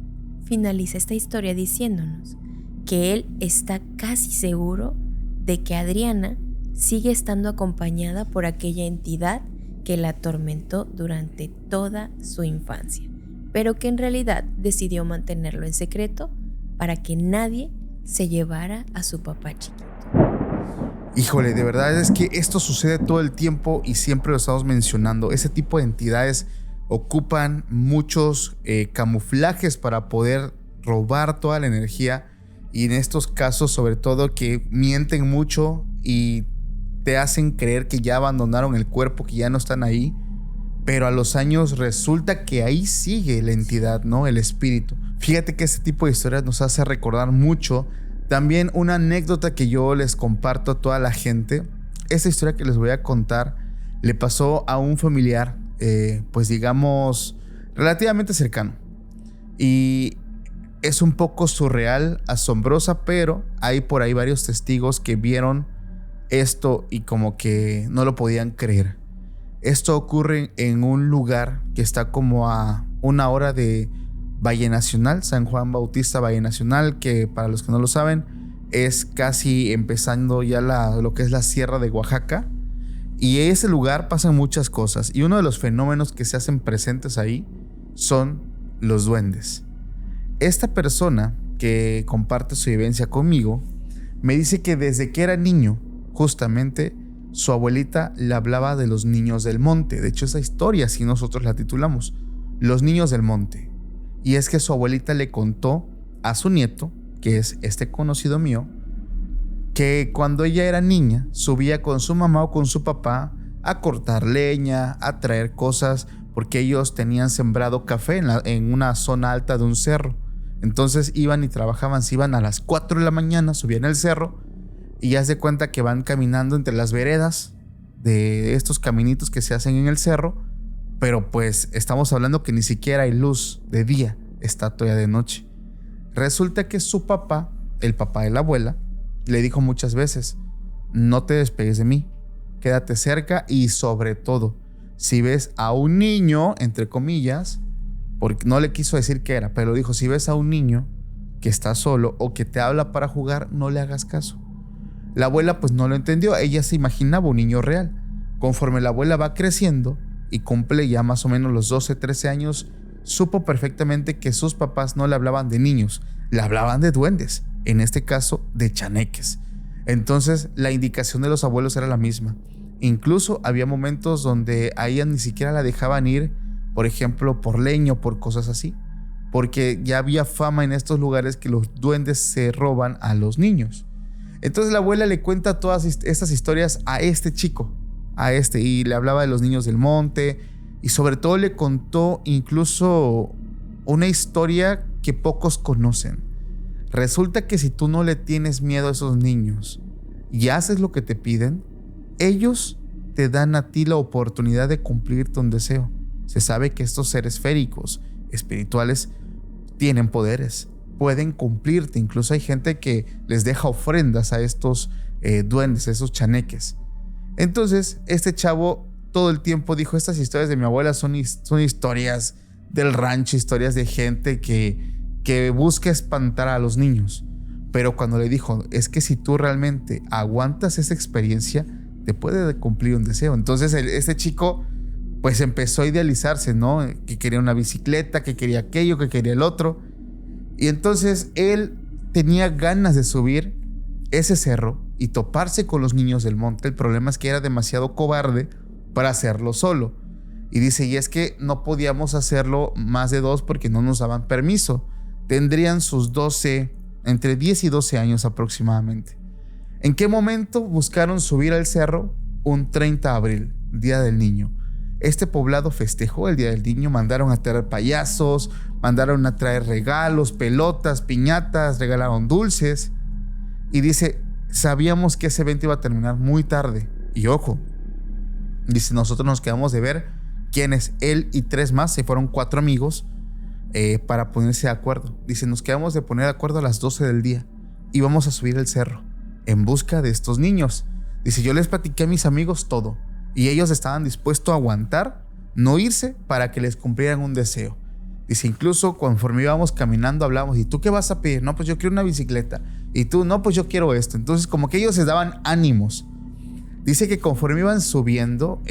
finaliza esta historia diciéndonos que él está casi seguro de que Adriana sigue estando acompañada por aquella entidad que la atormentó durante toda su infancia, pero que en realidad decidió mantenerlo en secreto para que nadie se llevara a su papá chiquito. Híjole, de verdad es que esto sucede todo el tiempo y siempre lo estamos mencionando. Ese tipo de entidades ocupan muchos camuflajes para poder robar toda la energía, y en estos casos sobre todo que mienten mucho y te hacen creer que ya abandonaron el cuerpo, que ya no están ahí, pero a los años resulta que ahí sigue la entidad, ¿no? El espíritu. Fíjate que este tipo de historias nos hace recordar mucho también una anécdota que yo les comparto a toda la gente. Esta historia que les voy a contar le pasó a un familiar, pues digamos, relativamente cercano. Y es un poco surreal, asombrosa, pero hay por ahí varios testigos que vieron esto y como que no lo podían creer. Esto ocurre en un lugar que está como a 1 hora de Valle Nacional, San Juan Bautista Valle Nacional, que para los que no lo saben es casi empezando ya lo que es la Sierra de Oaxaca. Y en ese lugar pasan muchas cosas, y uno de los fenómenos que se hacen presentes ahí son los duendes. Esta persona que comparte su vivencia conmigo me dice que desde que era niño, justamente, su abuelita le hablaba de los niños del monte. De hecho, esa historia así nosotros la titulamos, Los Niños del Monte. Y es que su abuelita le contó a su nieto, que es este conocido mío, que cuando ella era niña subía con su mamá o con su papá a cortar leña, a traer cosas, porque ellos tenían sembrado café en una zona alta de un cerro. Entonces iban y trabajaban, se iban a las 4 de la mañana, subían el cerro y ya se cuenta que van caminando entre las veredas de estos caminitos que se hacen en el cerro, pero pues estamos hablando que ni siquiera hay luz de día, está todavía de noche. Resulta que su papá, el papá de la abuela, le dijo muchas veces: no te despegues de mí, quédate cerca, y sobre todo, si ves a un niño, entre comillas, porque no le quiso decir qué era, pero dijo: si ves a un niño que está solo o que te habla para jugar, no le hagas caso. La abuela pues no lo entendió, ella se imaginaba un niño real. Conforme la abuela va creciendo y cumple ya más o menos los 12, 13 años, supo perfectamente que sus papás no le hablaban de niños, le hablaban de duendes, en este caso de chaneques. Entonces la indicación de los abuelos era la misma. Incluso había momentos donde a ella ni siquiera la dejaban ir, por ejemplo, por leña o por cosas así, porque ya había fama en estos lugares que los duendes se roban a los niños. Entonces la abuela le cuenta todas estas historias a este chico, y le hablaba de los niños del monte, y sobre todo le contó incluso una historia que pocos conocen. Resulta que si tú no le tienes miedo a esos niños y haces lo que te piden, ellos te dan a ti la oportunidad de cumplirte un deseo. Se sabe que estos seres féricos, espirituales, tienen poderes, pueden cumplirte. Incluso hay gente que les deja ofrendas a estos duendes, a esos chaneques. Entonces este chavo todo el tiempo dijo: estas historias de mi abuela son historias del rancho, historias de gente que busca espantar a los niños. Pero cuando le dijo: es que si tú realmente aguantas esa experiencia, te puede cumplir un deseo. Entonces este chico pues empezó a idealizarse, ¿no? Que quería una bicicleta, que quería aquello, que quería el otro. Y entonces él tenía ganas de subir ese cerro y toparse con los niños del monte. El problema es que era demasiado cobarde para hacerlo solo. Y dice, y es que no podíamos hacerlo más de 2 porque no nos daban permiso. Tendrían sus 12, entre 10 y 12 años aproximadamente. ¿En qué momento buscaron subir al cerro? Un 30 de abril, Día del Niño. Este poblado festejó el Día del Niño, mandaron a traer payasos, mandaron a traer regalos, pelotas, piñatas, regalaron dulces. Y dice, sabíamos que ese evento iba a terminar muy tarde. Y ojo, dice, nosotros nos quedamos de ver quiénes, él y 3 más, se fueron 4 amigos para ponerse de acuerdo. Dice, nos quedamos de poner de acuerdo a las 12 del día y vamos a subir el cerro en busca de estos niños. Dice, yo les platiqué a mis amigos todo y ellos estaban dispuestos a aguantar, no irse para que les cumplieran un deseo. Dice, incluso conforme íbamos caminando hablábamos, ¿y tú qué vas a pedir? No, pues yo quiero una bicicleta. Y tú, no, pues yo quiero esto. Entonces como que ellos se daban ánimos. Dice que conforme iban subiendo,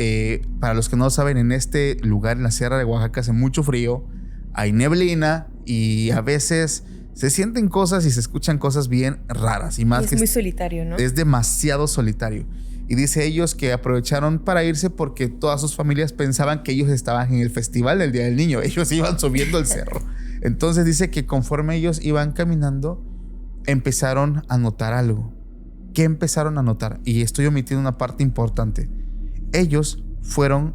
para los que no lo saben, en este lugar, en la Sierra de Oaxaca, hace mucho frío, hay neblina y a veces se sienten cosas y se escuchan cosas bien raras. Y más es muy solitario, ¿no? Es demasiado solitario. Y dice ellos que aprovecharon para irse porque todas sus familias pensaban que ellos estaban en el festival del Día del Niño. Ellos iban subiendo el cerro. Entonces dice que conforme ellos iban caminando, empezaron a notar algo. ¿Qué empezaron a notar? Y estoy omitiendo una parte importante. Ellos fueron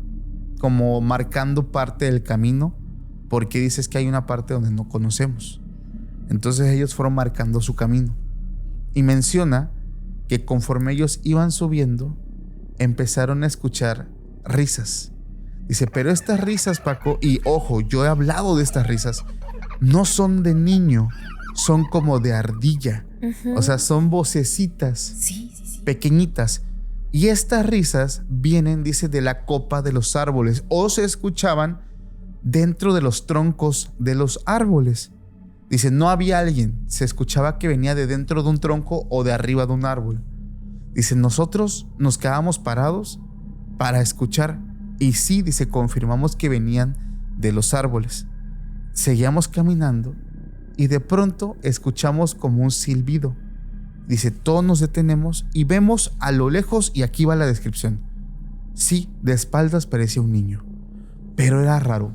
como marcando parte del camino porque dices que hay una parte donde no conocemos. Entonces ellos fueron marcando su camino. Y menciona que conforme ellos iban subiendo, empezaron a escuchar risas. Dice, pero estas risas, Paco, y ojo, yo he hablado de estas risas, no son de niño, son como de ardilla. O sea, son vocecitas pequeñitas. Y estas risas vienen, dice, de la copa de los árboles o se escuchaban dentro de los troncos de los árboles. Dice, no había alguien, se escuchaba que venía de dentro de un tronco o de arriba de un árbol. Dice, nosotros nos quedábamos parados para escuchar y sí, dice, confirmamos que venían de los árboles. Seguíamos caminando y de pronto escuchamos como un silbido. Dice, todos nos detenemos y vemos a lo lejos, y aquí va la descripción. Sí, de espaldas parecía un niño, pero era raro.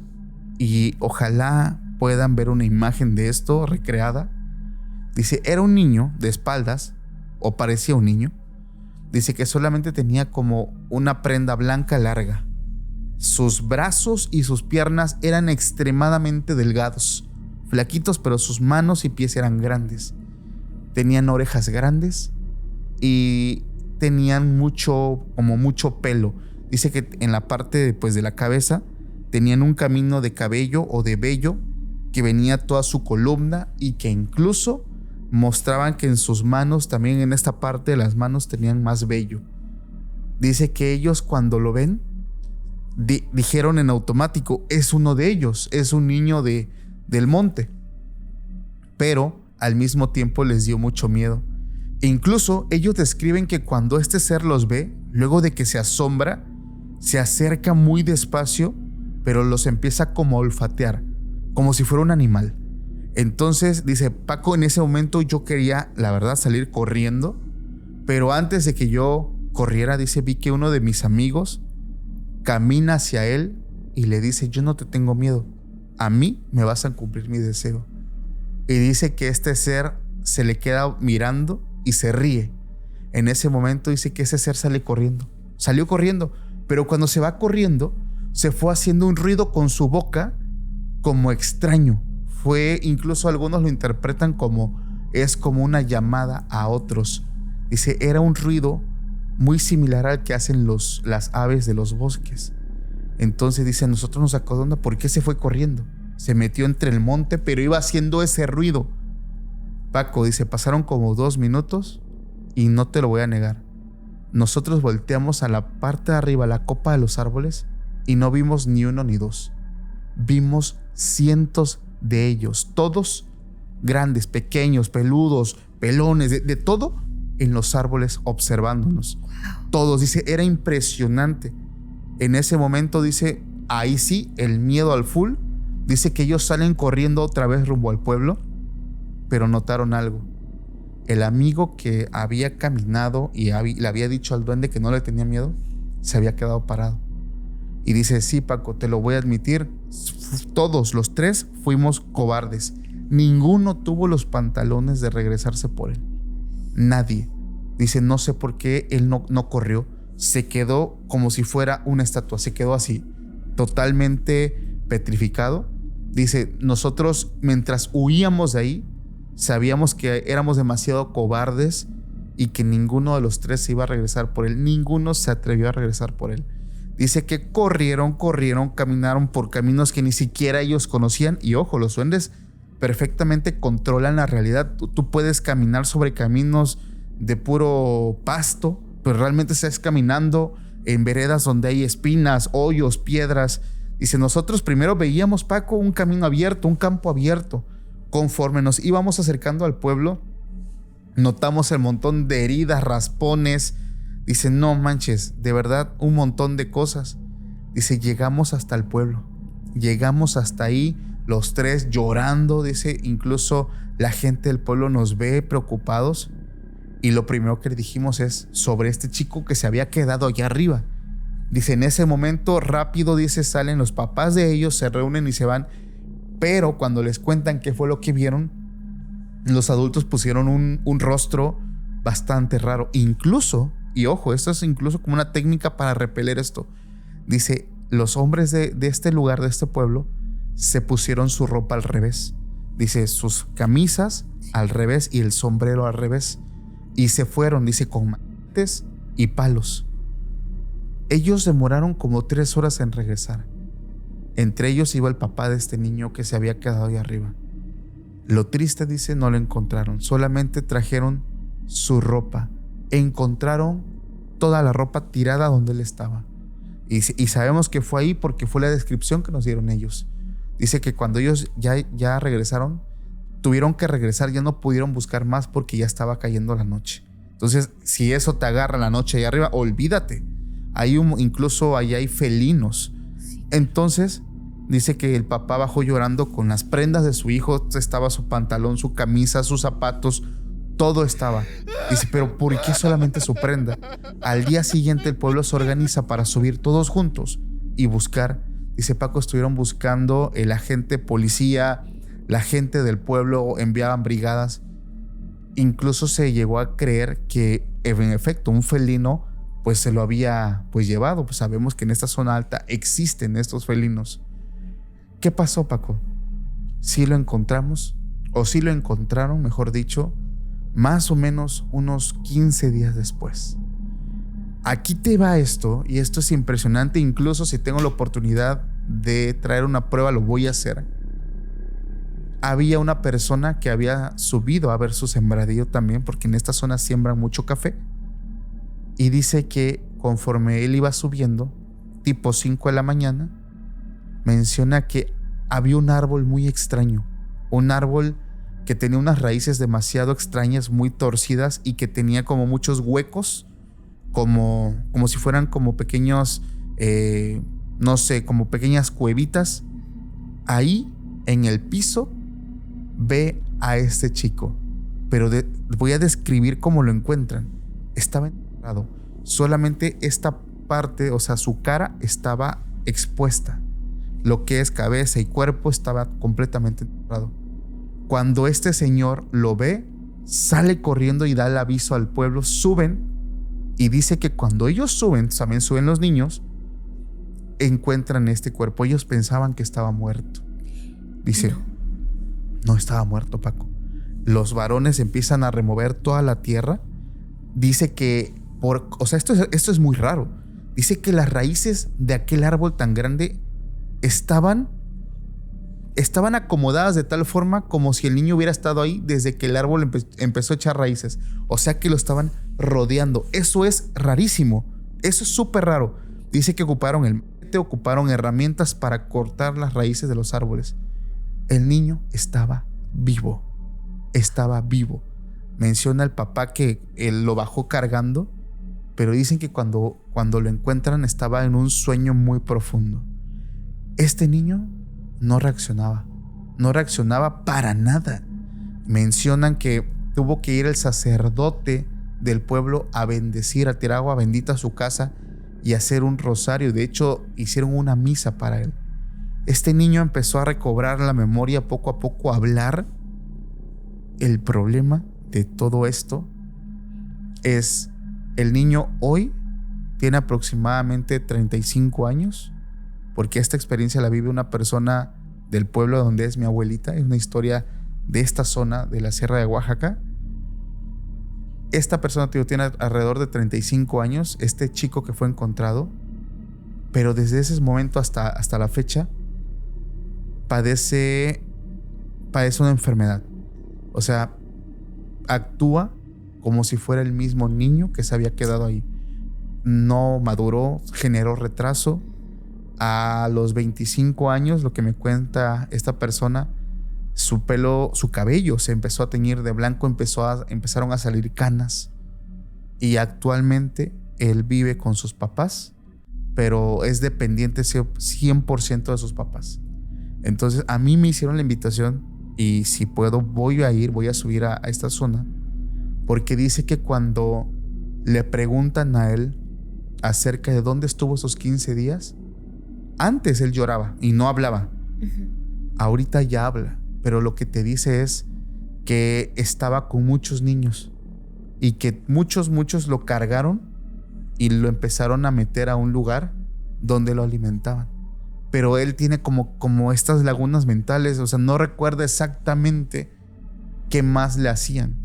Y ojalá puedan ver una imagen de esto recreada. Dice, era un niño de espaldas, o parecía un niño. Dice que solamente tenía como una prenda blanca larga. Sus brazos y sus piernas eran extremadamente delgados, flaquitos, pero sus manos y pies eran grandes. Tenían orejas grandes y tenían mucho pelo. Dice que en la parte de la cabeza tenían un camino de cabello o de vello que venía toda su columna y que incluso mostraban que en sus manos, también en esta parte de las manos, tenían más vello. Dice que ellos cuando lo ven, dijeron en automático, es uno de ellos, es un niño del monte. Pero al mismo tiempo les dio mucho miedo. E incluso ellos describen que cuando este ser los ve, luego de que se asombra, se acerca muy despacio, pero los empieza como a olfatear, como si fuera un animal. Entonces dice, Paco, en ese momento yo quería, la verdad, salir corriendo, pero antes de que yo corriera, dice, vi que uno de mis amigos camina hacia él y le dice, yo no te tengo miedo, a mí me vas a cumplir mi deseo. Y dice que este ser se le queda mirando y se ríe. En ese momento dice que ese ser salió corriendo, pero cuando se va corriendo, se fue haciendo un ruido con su boca como extraño. Incluso algunos lo interpretan como una llamada a otros. Dice, era un ruido muy similar al que hacen las aves de los bosques. Entonces dice, nosotros nos sacó de onda, ¿por qué se fue corriendo? Se metió entre el monte, pero iba haciendo ese ruido. Paco dice, pasaron como 2 minutos y no te lo voy a negar. Nosotros volteamos a la parte de arriba, la copa de los árboles, y no vimos ni uno ni dos. Vimos cientos de ellos, todos grandes, pequeños, peludos, pelones, de todo en los árboles observándonos. Todos, dice, era impresionante. En ese momento, dice, ahí sí, el miedo al full. Dice que ellos salen corriendo otra vez rumbo al pueblo, pero notaron algo. El amigo que había caminado y le había dicho al duende que no le tenía miedo, se había quedado parado. Y dice, sí, Paco, te lo voy a admitir, todos los 3 fuimos cobardes. Ninguno tuvo los pantalones de regresarse por él. Nadie. Dice, no sé por qué él no corrió. Se quedó como si fuera una estatua. Se quedó así, totalmente petrificado. Dice, nosotros mientras huíamos de ahí, sabíamos que éramos demasiado cobardes y que ninguno de los 3 se iba a regresar por él. Ninguno se atrevió a regresar por él. Dice que corrieron, caminaron por caminos que ni siquiera ellos conocían. Y ojo, los duendes perfectamente controlan la realidad. Tú puedes caminar sobre caminos de puro pasto, pero realmente estás caminando en veredas donde hay espinas, hoyos, piedras. Dice, nosotros primero veíamos, Paco, un camino abierto, un campo abierto. Conforme nos íbamos acercando al pueblo, notamos el montón de heridas, raspones. Dice, no manches, de verdad, un montón de cosas. Dice, llegamos hasta el pueblo. Llegamos hasta ahí, los 3 llorando. Dice, incluso la gente del pueblo nos ve preocupados. Y lo primero que le dijimos es sobre este chico que se había quedado allá arriba. Dice, en ese momento rápido, dice, salen los papás de ellos, se reúnen y se van. Pero cuando les cuentan qué fue lo que vieron, los adultos pusieron un rostro bastante raro. Incluso, y ojo, esto es incluso como una técnica para repeler esto. Dice, los hombres de este lugar, de este pueblo, se pusieron su ropa al revés. Dice, sus camisas al revés y el sombrero al revés. Y se fueron, dice, con machetes y palos. Ellos demoraron como 3 horas en regresar. Entre ellos iba el papá de este niño que se había quedado ahí arriba. Lo triste, dice, no lo encontraron. Solamente trajeron su ropa. Encontraron toda la ropa tirada donde él estaba. Y sabemos que fue ahí porque fue la descripción que nos dieron ellos. Dice que cuando ellos ya regresaron, tuvieron que regresar, ya no pudieron buscar más porque ya estaba cayendo la noche. Entonces, si eso te agarra la noche allá arriba, olvídate. Incluso allá hay felinos. Entonces, dice que el papá bajó llorando con las prendas de su hijo. Estaba su pantalón, su camisa, sus zapatos, todo estaba. Dice, pero ¿por qué solamente su prenda? Al día siguiente el pueblo se organiza para subir todos juntos y buscar. Dice, Paco, estuvieron buscando el agente policía, la gente del pueblo, enviaban brigadas. Incluso se llegó a creer que en efecto un felino pues se lo había llevado. Pues sabemos que en esta zona alta existen estos felinos. ¿Qué pasó, Paco? ¿Sí lo encontramos? O sí lo encontraron, mejor dicho, más o menos unos 15 días después. Aquí te va esto, y esto es impresionante. Incluso si tengo la oportunidad de traer una prueba, lo voy a hacer. Había una persona que había subido a ver su sembradío también, porque en esta zona siembran mucho café. Y dice que conforme él iba subiendo, tipo 5 de la mañana, menciona que había un árbol muy extraño. Un árbol que tenía unas raíces demasiado extrañas, muy torcidas, y que tenía como muchos huecos, como si fueran como pequeños, no sé, como pequeñas cuevitas. Ahí, en el piso, ve a este chico. Pero voy a describir cómo lo encuentran. Estaba enterrado. Solamente esta parte, o sea, su cara estaba expuesta. Lo que es cabeza y cuerpo estaba completamente enterrado. Cuando este señor lo ve, sale corriendo y da el aviso al pueblo. Suben, y dice que cuando ellos suben, también suben los niños, encuentran este cuerpo. Ellos pensaban que estaba muerto. Dice, no estaba muerto, Paco. Los varones empiezan a remover toda la tierra. Dice que, esto es muy raro. Dice que las raíces de aquel árbol tan grande estaban acomodadas de tal forma como si el niño hubiera estado ahí desde que el árbol empezó a echar raíces. O sea que lo estaban rodeando. Eso es rarísimo. Eso es súper raro. Dice que ocuparon herramientas para cortar las raíces de los árboles. El niño estaba vivo. Estaba vivo. Menciona el papá que él lo bajó cargando, pero dicen que cuando lo encuentran estaba en un sueño muy profundo. Este niño no reaccionaba para nada. Mencionan que tuvo que ir el sacerdote del pueblo a bendecir, a tirar agua bendita a su casa, y hacer un rosario. De hecho, hicieron una misa para él. Este niño empezó a recobrar la memoria poco a poco, a hablar. El problema de todo esto es el niño hoy tiene aproximadamente 35 años, porque esta experiencia la vive una persona del pueblo donde es mi abuelita. Es una historia de esta zona de la Sierra de Oaxaca. Esta persona, tío, tiene alrededor de 35 años, este chico que fue encontrado, pero desde ese momento hasta la fecha padece una enfermedad. O sea, actúa como si fuera el mismo niño que se había quedado ahí. No maduró, generó retraso. A los 25 años, lo que me cuenta esta persona, su cabello se empezó a teñir de blanco, empezaron a salir canas. Y actualmente él vive con sus papás, pero es dependiente 100% de sus papás. Entonces a mí me hicieron la invitación y si puedo voy a subir a esta zona, porque dice que cuando le preguntan a él acerca de dónde estuvo esos 15 días, antes él lloraba y no hablaba. Ahorita ya habla, pero lo que te dice es que estaba con muchos niños y que muchos lo cargaron y lo empezaron a meter a un lugar donde lo alimentaban. Pero él tiene como estas lagunas mentales, o sea, no recuerda exactamente qué más le hacían,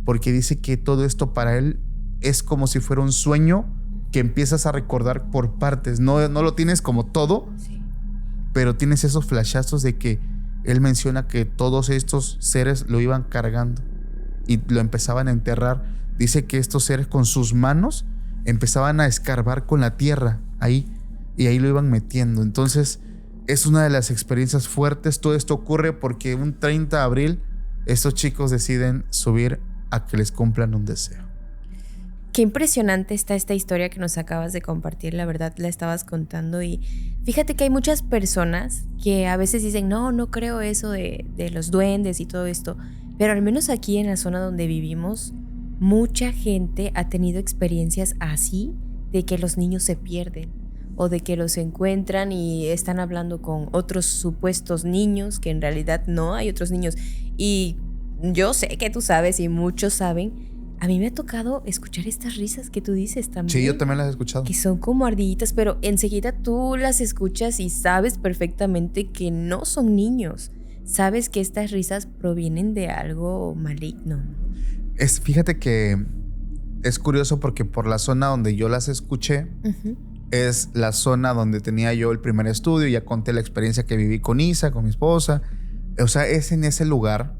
porque dice que todo esto para él es como si fuera un sueño que empiezas a recordar por partes. No lo tienes como todo, sí, pero tienes esos flashazos de que él menciona que todos estos seres lo iban cargando y lo empezaban a enterrar. Dice que estos seres con sus manos empezaban a escarbar con la tierra ahí y ahí lo iban metiendo. Entonces es una de las experiencias fuertes. Todo esto ocurre porque un 30 de abril estos chicos deciden subir a que les cumplan un deseo. Qué impresionante está esta historia que nos acabas de compartir. La verdad, la estabas contando y fíjate que hay muchas personas que a veces dicen no creo eso de los duendes y todo esto, pero al menos aquí en la zona donde vivimos, mucha gente ha tenido experiencias así, de que los niños se pierden o de que los encuentran y están hablando con otros supuestos niños, que en realidad no hay otros niños. Y yo sé que tú sabes y muchos saben. A mí me ha tocado escuchar estas risas que tú dices también. Sí, yo también las he escuchado. Que son como ardillitas, pero enseguida tú las escuchas y sabes perfectamente que no son niños. Sabes que estas risas provienen de algo maligno. Fíjate que es curioso porque por la zona donde yo las escuché, es la zona donde tenía yo el primer estudio. Ya conté la experiencia que viví con Isa, con mi esposa. O sea, es en ese lugar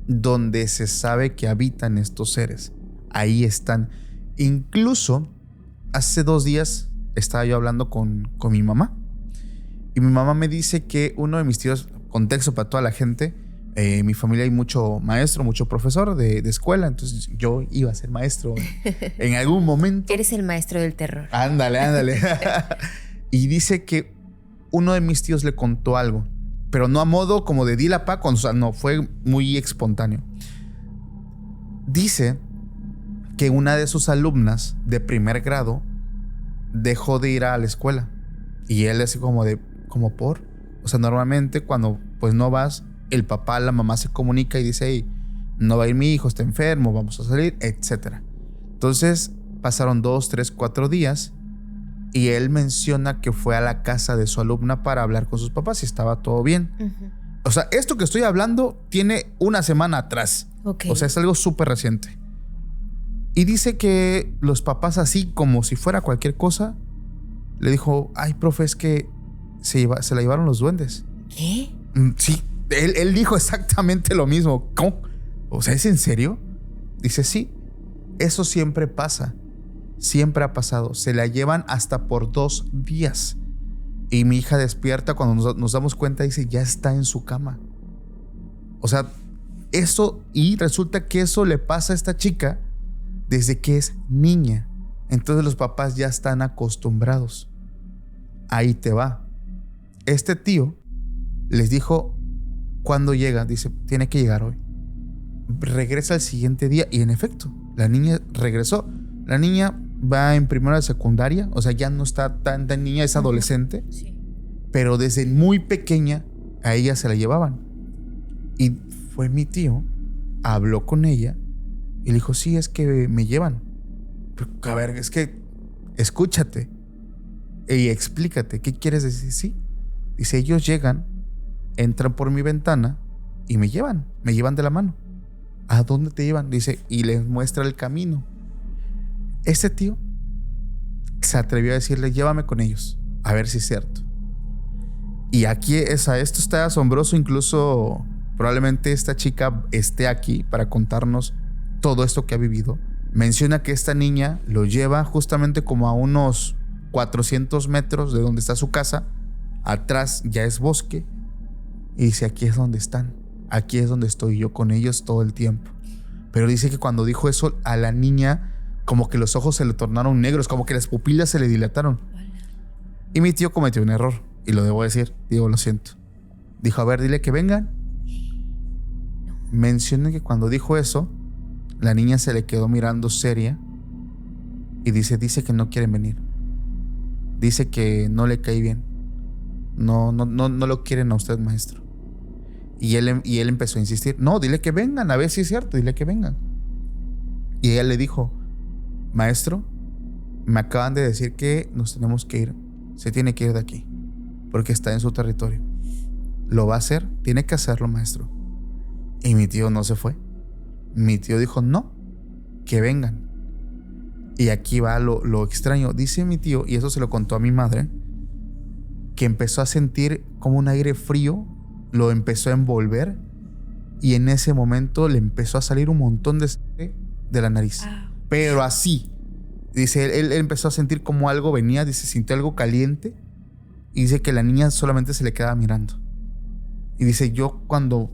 donde se sabe que habitan estos seres. Ahí están. Incluso hace 2 días estaba yo hablando con mi mamá y mi mamá me dice que uno de mis tíos, contexto para toda la gente, en mi familia hay mucho maestro, mucho profesor de escuela, entonces yo iba a ser maestro en algún momento. Eres el maestro del terror. Ándale. Y dice que uno de mis tíos le contó algo, pero no a modo como de di la pa, o sea, no, fue muy espontáneo. Dice que una de sus alumnas de primer grado dejó de ir a la escuela. Y él así como por. O sea, normalmente cuando pues no vas, el papá, la mamá se comunica y dice, hey, no va a ir mi hijo, está enfermo, vamos a salir, etc. Entonces pasaron 2, 3, 4 días y él menciona que fue a la casa de su alumna para hablar con sus papás y estaba todo bien. O sea, esto que estoy hablando tiene una semana atrás. Okay. O sea, es algo súper reciente. Y dice que los papás, así como si fuera cualquier cosa, le dijo, ay, profe, es que se la llevaron los duendes. ¿Qué? Sí, él dijo exactamente lo mismo. ¿Cómo? O sea, ¿es en serio? Dice, sí, eso siempre pasa. Siempre ha pasado. Se la llevan hasta por 2 días. Y mi hija despierta cuando nos damos cuenta, dice, ya está en su cama. O sea, eso, y resulta que eso le pasa a esta chica desde que es niña. Entonces los papás ya están acostumbrados. Ahí te va. Este tío les dijo, ¿cuándo llega? Dice, tiene que llegar hoy. Regresa al siguiente día y en efecto, la niña regresó. La niña va en primero de secundaria, o sea, ya no está tan niña, es adolescente. Sí. Pero desde muy pequeña a ella se la llevaban. Y fue mi tío, habló con ella y le dijo, sí, es que me llevan. Pero, a ver, es que escúchate y explícate, ¿qué quieres decir? Sí. Dice, ellos llegan, entran por mi ventana y me llevan de la mano. ¿A dónde te llevan? Dice, y les muestra el camino. Este tío se atrevió a decirle, llévame con ellos, a ver si es cierto. Y aquí esto está asombroso, incluso probablemente esta chica esté aquí para contarnos todo esto que ha vivido. Menciona que esta niña lo lleva justamente como a unos 400 metros de donde está su casa. Atrás ya es bosque. Y dice, aquí es donde están. Aquí es donde estoy yo con ellos todo el tiempo. Pero dice que cuando dijo eso a la niña, como que los ojos se le tornaron negros, como que las pupilas se le dilataron. Y mi tío cometió un error. Y lo debo decir, digo, lo siento. Dijo, a ver, dile que vengan. Menciona que cuando dijo eso, la niña se le quedó mirando seria y dice que no quieren venir. Dice que no le cae bien. No lo quieren a usted, maestro. Y él empezó a insistir, no, dile que vengan, a ver si es cierto, dile que vengan. Y ella le dijo, maestro, me acaban de decir que nos tenemos que ir. Se tiene que ir de aquí porque está en su territorio. ¿Lo va a hacer? Tiene que hacerlo, maestro. Y mi tío no se fue. Mi tío dijo, no, que vengan. Y aquí va lo extraño. Dice mi tío, y eso se lo contó a mi madre, que empezó a sentir como un aire frío, lo empezó a envolver y en ese momento le empezó a salir un montón de sangre de la nariz. Pero así. Dice, él empezó a sentir como algo venía, dice, sintió algo caliente. Y dice que la niña solamente se le quedaba mirando. Y dice, yo cuando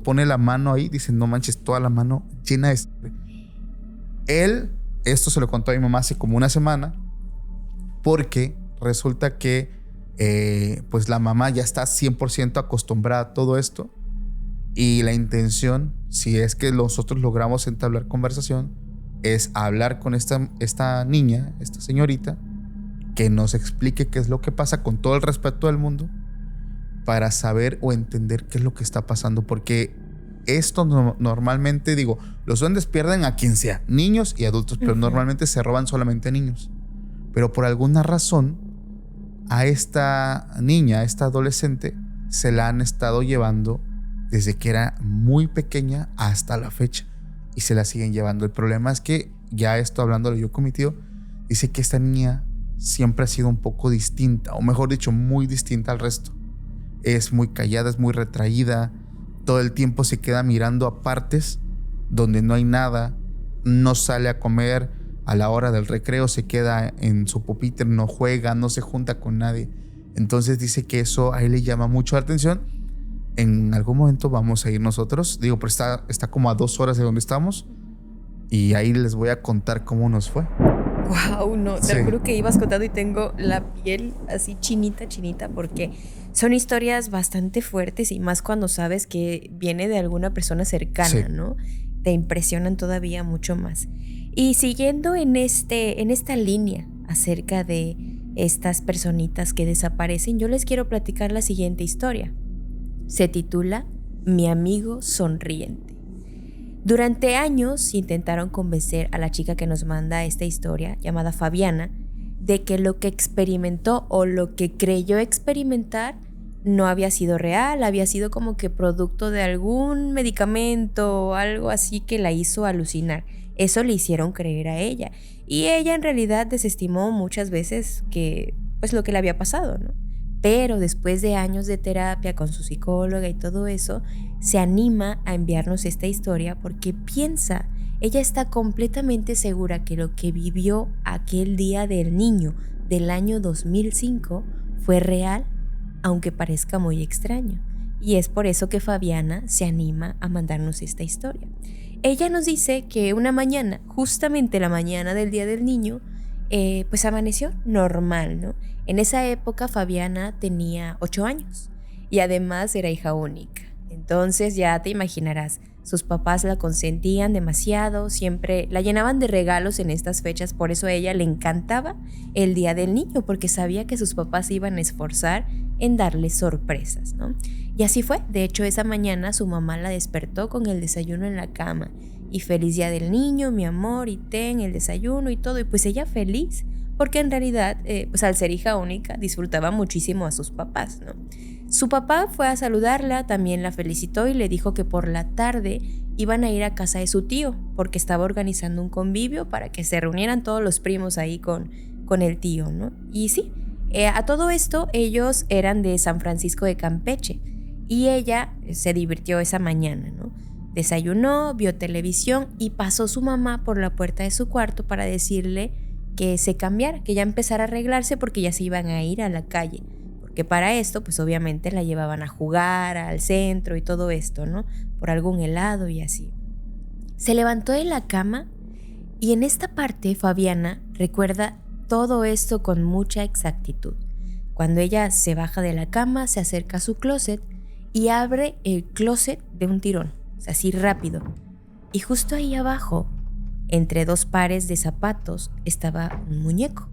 pone la mano ahí, dice, no manches, toda la mano llena de sangre. Esto se lo contó a mi mamá hace como una semana, porque resulta que pues la mamá ya está 100% acostumbrada a todo esto. Y la intención, si es que nosotros logramos entablar conversación, es hablar con esta niña, esta señorita, que nos explique qué es lo que pasa con todo el respeto del mundo para saber o entender qué es lo que está pasando. Porque esto normalmente, digo, los duendes pierden a quien sea, niños y adultos, pero normalmente se roban solamente a niños. Pero por alguna razón, a esta niña, a esta adolescente, se la han estado llevando desde que era muy pequeña hasta la fecha. Y se la siguen llevando. El problema es que, ya esto hablándolo yo con mi tío, dice que esta niña siempre ha sido un poco distinta, o mejor dicho, muy distinta al resto. Es muy callada, es muy retraída, todo el tiempo se queda mirando a partes donde no hay nada, no sale a comer, a la hora del recreo se queda en su pupitre, no juega, no se junta con nadie. Entonces dice que eso a él le llama mucho la atención. En algún momento vamos a ir nosotros, digo, pero está como a 2 horas de donde estamos, y ahí les voy a contar cómo nos fue. Wow, no, te juro que ibas contando y tengo la piel así chinita, porque son historias bastante fuertes y más cuando sabes que viene de alguna persona cercana, ¿no? Te impresionan todavía mucho más. Y siguiendo en esta línea acerca de estas personitas que desaparecen, yo les quiero platicar la siguiente historia. Se titula Mi amigo sonriente. Durante años intentaron convencer a la chica que nos manda esta historia, llamada Fabiana, de que lo que experimentó o lo que creyó experimentar no había sido real, había sido como que producto de algún medicamento o algo así que la hizo alucinar. Eso le hicieron creer a ella. Y ella en realidad desestimó muchas veces que, pues, lo que le había pasado, ¿no? Pero después de años de terapia con su psicóloga y todo eso, se anima a enviarnos esta historia porque piensa, ella está completamente segura que lo que vivió aquel día del niño del año 2005 fue real, aunque parezca muy extraño. Y es por eso que Fabiana se anima a mandarnos esta historia. Ella nos dice que una mañana, justamente la mañana del día del niño, pues amaneció normal, ¿no? En esa época Fabiana tenía 8 años y además era hija única. Entonces ya te imaginarás, sus papás la consentían demasiado, siempre la llenaban de regalos en estas fechas, por eso a ella le encantaba el Día del Niño, porque sabía que sus papás se iban a esforzar en darle sorpresas, ¿no? Y así fue. De hecho, esa mañana su mamá la despertó con el desayuno en la cama y feliz Día del Niño, mi amor, y ten el desayuno y todo, y pues ella feliz, porque en realidad, pues al ser hija única, disfrutaba muchísimo a sus papás, ¿no? Su papá fue a saludarla, también la felicitó y le dijo que por la tarde iban a ir a casa de su tío, porque estaba organizando un convivio para que se reunieran todos los primos ahí con el tío, ¿no? Y sí, a todo esto ellos eran de San Francisco de Campeche y ella se divirtió esa mañana, ¿no? Desayunó, vio televisión y pasó su mamá por la puerta de su cuarto para decirle que se cambiara, que ya empezara a arreglarse porque ya se iban a ir a la calle. Que para esto, pues obviamente la llevaban a jugar al centro y todo esto, ¿no? Por algún helado y así. Se levantó de la cama y en esta parte Fabiana recuerda todo esto con mucha exactitud. Cuando ella se baja de la cama, se acerca a su closet y abre el closet de un tirón, o sea, así rápido. Y justo ahí abajo, entre dos pares de zapatos, estaba un muñeco.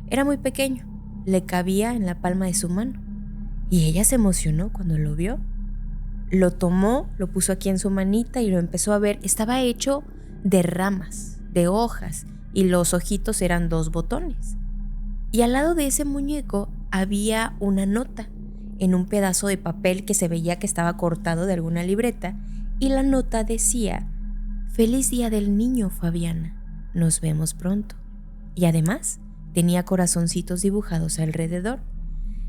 Era muy pequeño. Le cabía en la palma de su mano y ella se emocionó cuando lo vio. Lo tomó, lo puso aquí en su manita y lo empezó a ver. Estaba hecho de ramas, de hojas y los ojitos eran 2 botones. Y al lado de ese muñeco había una nota en un pedazo de papel que se veía que estaba cortado de alguna libreta y la nota decía: "Feliz Día del Niño, Fabiana. Nos vemos pronto". Y además tenía corazoncitos dibujados alrededor.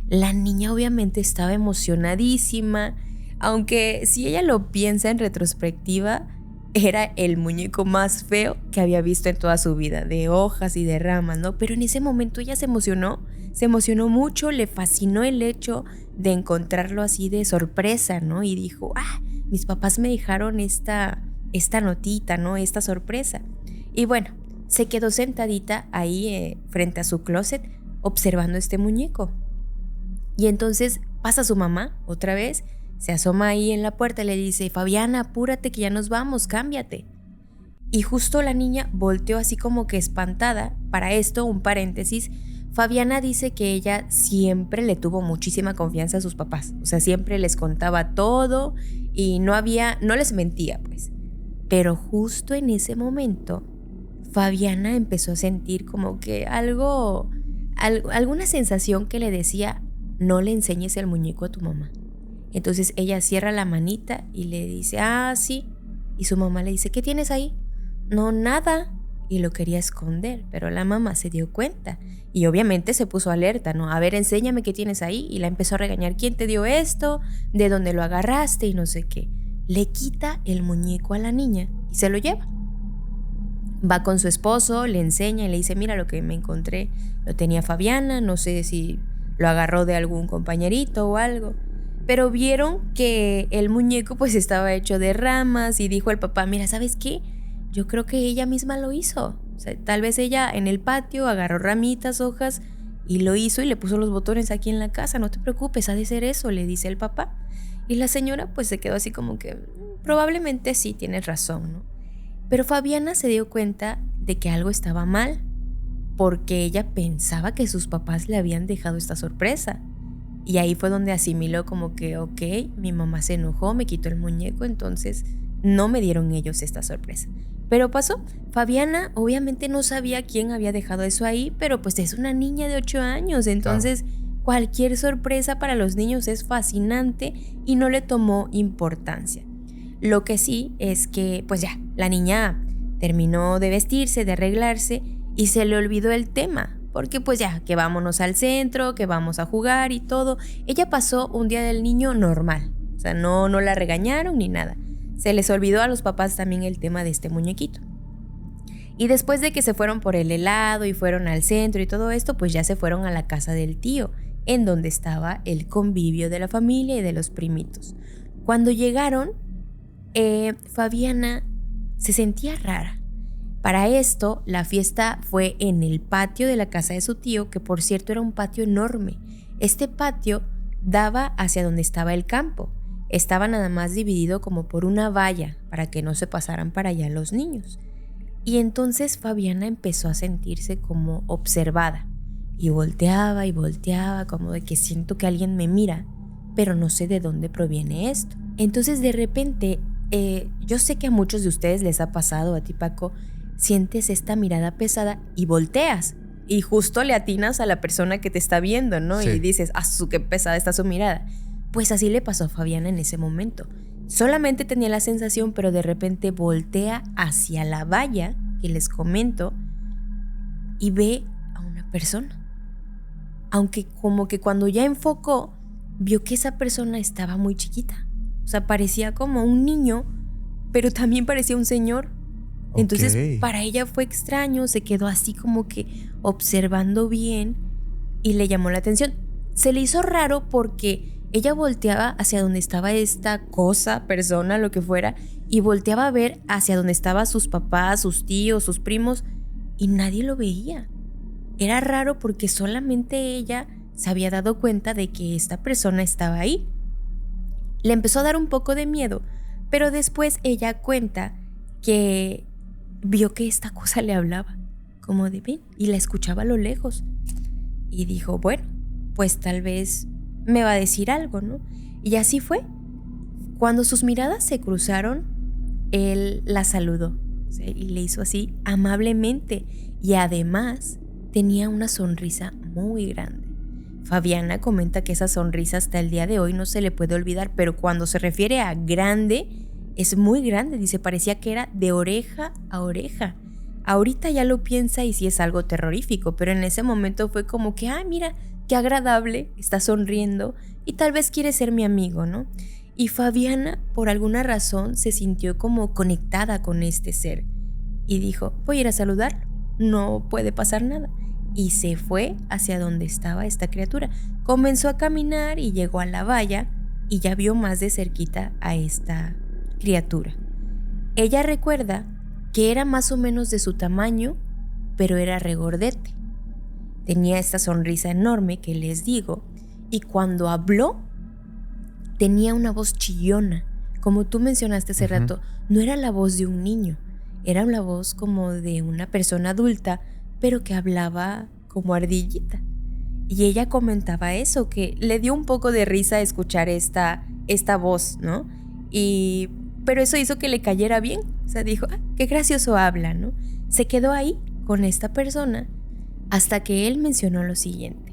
La niña obviamente estaba emocionadísima, aunque si ella lo piensa en retrospectiva, era el muñeco más feo que había visto en toda su vida, de hojas y de ramas, ¿no? Pero en ese momento ella se emocionó mucho, le fascinó el hecho de encontrarlo así de sorpresa, ¿no? Y dijo, mis papás me dejaron esta notita, ¿no? Esta sorpresa. Y bueno, se quedó sentadita ahí frente a su closet observando este muñeco. Y entonces pasa su mamá otra vez, se asoma ahí en la puerta y le dice: "Fabiana, apúrate que ya nos vamos, cámbiate". Y justo la niña volteó así como que espantada. Para esto, un paréntesis, Fabiana dice que ella siempre le tuvo muchísima confianza a sus papás. O sea, siempre les contaba todo y no les mentía, pues. Pero justo en ese momento, Fabiana empezó a sentir como que alguna sensación que le decía: no le enseñes el muñeco a tu mamá. Entonces ella cierra la manita y le dice: sí. Y su mamá le dice: ¿qué tienes ahí? No, nada. Y lo quería esconder, pero la mamá se dio cuenta y obviamente se puso alerta, ¿no? A ver, enséñame qué tienes ahí. Y la empezó a regañar: ¿quién te dio esto? ¿De dónde lo agarraste? Y no sé qué. Le quita el muñeco a la niña y se lo lleva. Va con su esposo, le enseña y le dice: mira lo que me encontré, lo tenía Fabiana, no sé si lo agarró de algún compañerito o algo. Pero vieron que el muñeco pues estaba hecho de ramas y dijo el papá: mira, ¿sabes qué? Yo creo que ella misma lo hizo. O sea, tal vez ella en el patio agarró ramitas, hojas y lo hizo y le puso los botones aquí en la casa. No te preocupes, ha de ser eso, le dice el papá. Y la señora pues se quedó así como que probablemente sí, tienes razón, ¿no? Pero Fabiana se dio cuenta de que algo estaba mal, porque ella pensaba que sus papás le habían dejado esta sorpresa. Y ahí fue donde asimiló como que, ok, mi mamá se enojó, me quitó el muñeco, entonces no me dieron ellos esta sorpresa. Pero pasó. Fabiana obviamente no sabía quién había dejado eso ahí, pero pues es una niña de 8 años, entonces cualquier sorpresa para los niños es fascinante y no le tomó importancia. Lo que sí es que pues ya, la niña terminó de vestirse, de arreglarse y se le olvidó el tema, porque pues ya, que vámonos al centro, que vamos a jugar y todo. Ella pasó un día del niño normal, o sea, no la regañaron ni nada. Se les olvidó a los papás también el tema de este muñequito. Y después de que se fueron por el helado y fueron al centro y todo esto, pues ya se fueron a la casa del tío, en donde estaba el convivio de la familia y de los primitos. Cuando llegaron, Fabiana se sentía rara. Para esto, la fiesta fue en el patio de la casa de su tío, que por cierto era un patio enorme. Este patio daba hacia donde estaba el campo. estaba nada más dividido como por una valla para que no se pasaran para allá los niños. Y entonces Fabiana empezó a sentirse como observada y volteaba como de que siento que alguien me mira, pero no sé de dónde proviene esto. Entonces de repente, yo sé que a muchos de ustedes les ha pasado, a ti Paco, sientes esta mirada pesada y volteas y justo le atinas a la persona que te está viendo, ¿no? Sí. Y dices, qué pesada está su mirada. Pues así le pasó a Fabiana en ese momento. Solamente tenía la sensación, pero de repente voltea hacia la valla que les comento y ve a una persona. Aunque como que cuando ya enfocó, vio que esa persona estaba muy chiquita. O sea, parecía como un niño, pero también parecía un señor. Entonces, para ella fue extraño, se quedó así como que observando bien y le llamó la atención. Se le hizo raro porque ella volteaba hacia donde estaba esta cosa, persona, lo que fuera, y volteaba a ver hacia donde estaban sus papás, sus tíos, sus primos, y nadie lo veía. Era raro porque solamente ella se había dado cuenta de que esta persona estaba ahí. Le empezó a dar un poco de miedo, pero después ella cuenta que vio que esta cosa le hablaba, como de ven, y la escuchaba a lo lejos. Y dijo, bueno, pues tal vez me va a decir algo, ¿no? Y así fue. Cuando sus miradas se cruzaron, él la saludó, ¿sí? Y le hizo así amablemente. Y además tenía una sonrisa muy grande. Fabiana comenta que esa sonrisa hasta el día de hoy no se le puede olvidar, pero cuando se refiere a grande, es muy grande. Dice, parecía que era de oreja a oreja. Ahorita ya lo piensa y sí es algo terrorífico, pero en ese momento fue como que, mira, qué agradable, está sonriendo y tal vez quiere ser mi amigo, ¿no? Y Fabiana, por alguna razón, se sintió como conectada con este ser y dijo, voy a ir a saludarlo, no puede pasar nada. Y se fue hacia donde estaba esta criatura. Comenzó a caminar y llegó a la valla y ya vio más de cerquita a esta criatura. Ella recuerda que era más o menos de su tamaño, pero era regordete. Tenía esta sonrisa enorme que les digo, y cuando habló, tenía una voz chillona. Como tú mencionaste hace rato, no era la voz de un niño, era la voz como de una persona adulta, pero que hablaba como ardillita. Y ella comentaba eso, que le dio un poco de risa escuchar esta voz, ¿no? Pero eso hizo que le cayera bien. O sea, dijo, qué gracioso habla, ¿no? Se quedó ahí con esta persona hasta que él mencionó lo siguiente.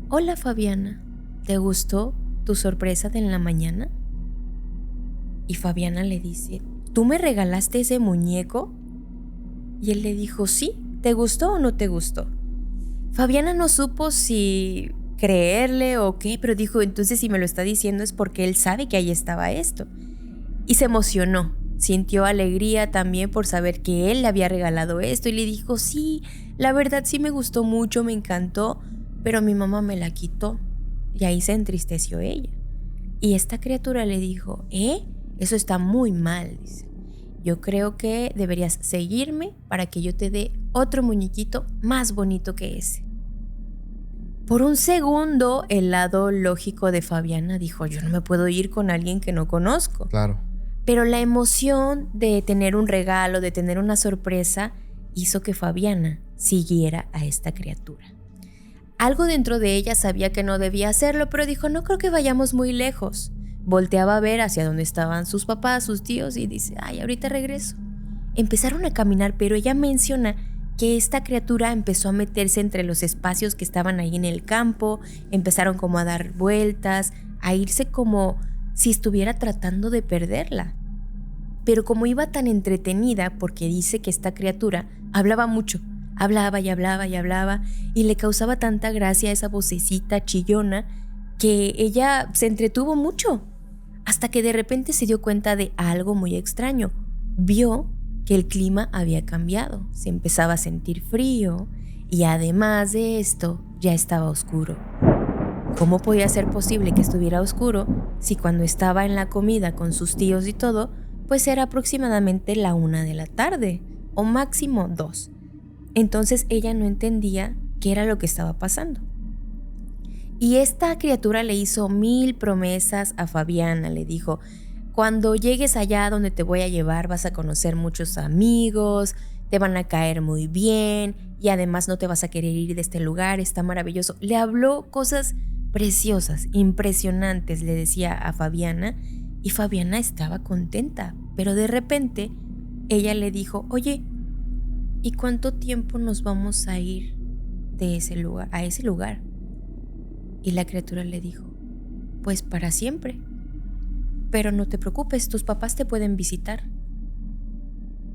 Hola Fabiana, ¿te gustó tu sorpresa de en la mañana? Y Fabiana le dice, ¿tú me regalaste ese muñeco? Y él le dijo, sí, ¿te gustó o no te gustó? Fabiana no supo si creerle o qué, pero dijo, entonces si me lo está diciendo es porque él sabe que ahí estaba esto. Y se emocionó, sintió alegría también por saber que él le había regalado esto y le dijo, sí, la verdad sí me gustó mucho, me encantó, pero mi mamá me la quitó. Y ahí se entristeció ella. Y esta criatura le dijo, eso está muy mal, dice. Yo creo que deberías seguirme para que yo te dé otro muñequito más bonito que ese. Por un segundo, el lado lógico de Fabiana dijo, yo no me puedo ir con alguien que no conozco. Claro. Pero la emoción de tener un regalo, de tener una sorpresa, hizo que Fabiana siguiera a esta criatura. Algo dentro de ella sabía que no debía hacerlo, pero dijo, no creo que vayamos muy lejos. Volteaba a ver hacia donde estaban sus papás, sus tíos y dice, ahorita regreso. Empezaron a caminar, pero ella menciona que esta criatura empezó a meterse entre los espacios que estaban ahí en el campo, empezaron como a dar vueltas, a irse como si estuviera tratando de perderla. Pero como iba tan entretenida, porque dice que esta criatura hablaba mucho, hablaba y hablaba y hablaba, y le causaba tanta gracia esa vocecita chillona que ella se entretuvo mucho, hasta que de repente se dio cuenta de algo muy extraño. Vio que el clima había cambiado, se empezaba a sentir frío y además de esto ya estaba oscuro. ¿Cómo podía ser posible que estuviera oscuro si cuando estaba en la comida con sus tíos y todo, pues era aproximadamente la 1 de la tarde o máximo 2? Entonces ella no entendía qué era lo que estaba pasando. Y esta criatura le hizo 1000 promesas a Fabiana. Le dijo: cuando llegues allá donde te voy a llevar vas a conocer muchos amigos, te van a caer muy bien y además no te vas a querer ir de este lugar, está maravilloso. Le habló cosas preciosas, impresionantes, le decía a Fabiana, y Fabiana estaba contenta, pero de repente ella le dijo: oye, ¿y cuánto tiempo nos vamos a ir de ese lugar, a ese lugar? Y la criatura le dijo: pues para siempre, pero no te preocupes, tus papás te pueden visitar.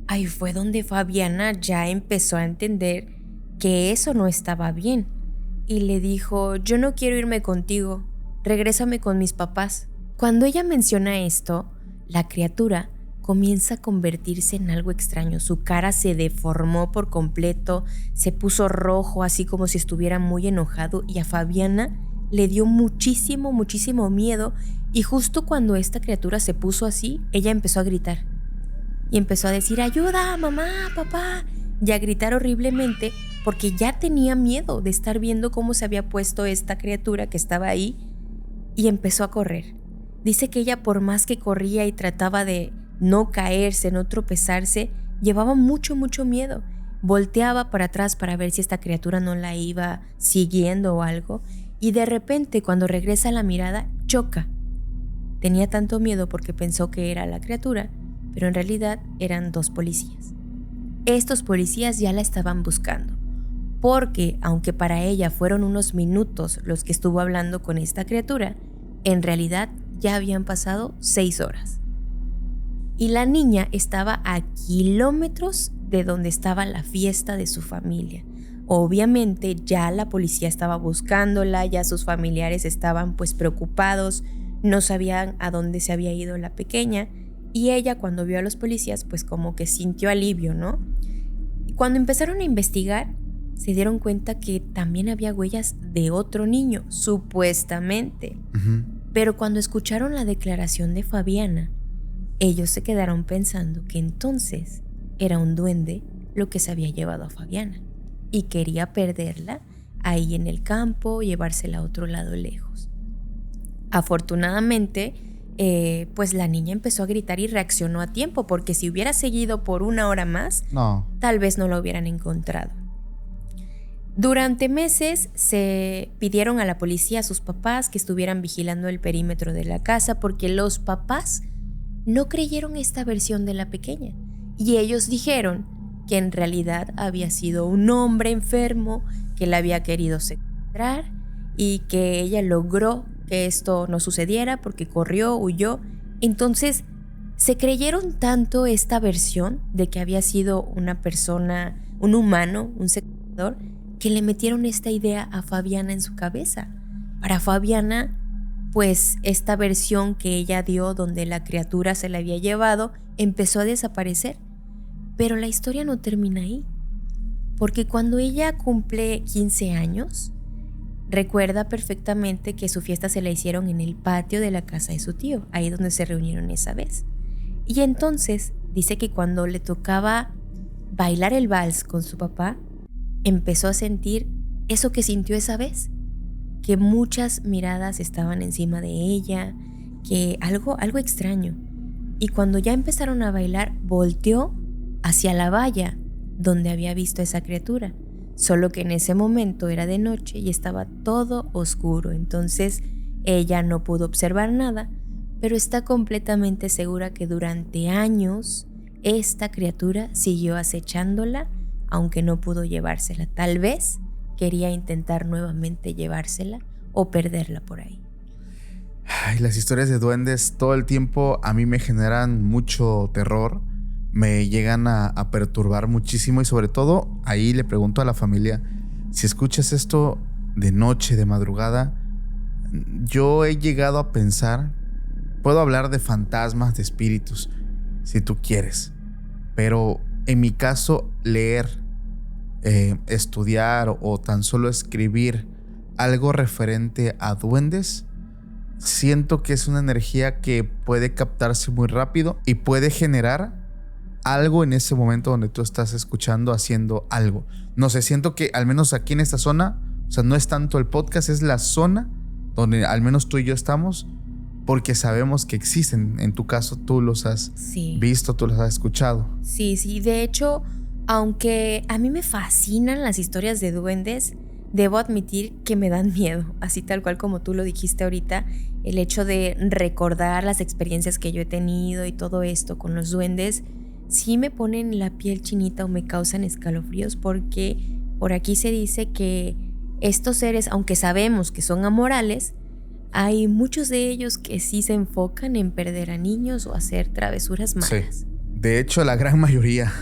Ahí fue donde Fabiana ya empezó a entender que eso no estaba bien y le dijo: yo no quiero irme contigo, regrésame con mis papás. Cuando ella menciona esto, la criatura comienza a convertirse en algo extraño. Su cara se deformó por completo, se puso rojo, así como si estuviera muy enojado, y a Fabiana le dio muchísimo miedo. Y justo cuando esta criatura se puso así, ella empezó a gritar y empezó a decir: ayuda, mamá, papá, y a gritar horriblemente porque ya tenía miedo de estar viendo cómo se había puesto esta criatura que estaba ahí, y empezó a correr. Dice que ella, por más que corría y trataba de no caerse, no tropezarse, llevaba mucho miedo. Volteaba para atrás para ver si esta criatura no la iba siguiendo o algo, y de repente, cuando regresa la mirada, choca. Tenía tanto miedo porque pensó que era la criatura, pero en realidad eran 2 policías. Estos policías ya la estaban buscando, porque aunque para ella fueron unos minutos los que estuvo hablando con esta criatura, en realidad ya habían pasado 6 horas. Y la niña estaba a kilómetros de donde estaba la fiesta de su familia. Obviamente ya la policía estaba buscándola, ya sus familiares estaban pues preocupados, no sabían a dónde se había ido la pequeña, y ella, cuando vio a los policías, pues como que sintió alivio, ¿no? Y cuando empezaron a investigar, se dieron cuenta que también había huellas de otro niño, supuestamente. Pero cuando escucharon la declaración de Fabiana, ellos se quedaron pensando que entonces era un duende lo que se había llevado a Fabiana y quería perderla ahí en el campo, llevársela a otro lado lejos. Afortunadamente, pues la niña empezó a gritar y reaccionó a tiempo, porque si hubiera seguido por 1 hora más, tal vez no la hubieran encontrado. Durante meses se pidieron a la policía, a sus papás, que estuvieran vigilando el perímetro de la casa, porque los papás no creyeron esta versión de la pequeña, y ellos dijeron que en realidad había sido un hombre enfermo que la había querido secuestrar y que ella logró que esto no sucediera porque corrió, huyó. Entonces se creyeron tanto esta versión de que había sido una persona, un humano, un secuestrador, que le metieron esta idea a Fabiana en su cabeza. Para Fabiana, pues esta versión que ella dio, donde la criatura se la había llevado, empezó a desaparecer. Pero la historia no termina ahí, porque cuando ella cumple 15 años, recuerda perfectamente que su fiesta se la hicieron en el patio de la casa de su tío, ahí donde se reunieron esa vez. Y entonces dice que cuando le tocaba bailar el vals con su papá, empezó a sentir eso que sintió esa vez, que muchas miradas estaban encima de ella, que algo extraño. Y cuando ya empezaron a bailar, volteó hacia la valla donde había visto a esa criatura, solo que en ese momento era de noche y estaba todo oscuro. Entonces ella no pudo observar nada, pero está completamente segura que durante años esta criatura siguió acechándola, aunque no pudo llevársela. Tal vez quería intentar nuevamente llevársela o perderla por ahí. Ay, las historias de duendes todo el tiempo a mí me generan mucho terror, me llegan a perturbar muchísimo, y sobre todo ahí le pregunto a la familia: si escuchas esto de noche, de madrugada, yo he llegado a pensar, puedo hablar de fantasmas, de espíritus, si tú quieres, pero en mi caso leer, estudiar o tan solo escribir algo referente a duendes, siento que es una energía que puede captarse muy rápido y puede generar algo en ese momento donde tú estás escuchando, haciendo algo. No sé, siento que al menos aquí en esta zona, o sea, no es tanto el podcast, es la zona donde al menos tú y yo estamos, porque sabemos que existen. En tu caso, tú los has visto, tú los has escuchado. Sí, de hecho, aunque a mí me fascinan las historias de duendes, debo admitir que me dan miedo, así tal cual como tú lo dijiste ahorita. El hecho de recordar las experiencias que yo he tenido y todo esto con los duendes, sí me ponen la piel chinita o me causan escalofríos, porque por aquí se dice que estos seres, aunque sabemos que son amorales, hay muchos de ellos que sí se enfocan en perder a niños o hacer travesuras malas. Sí, de hecho la gran mayoría.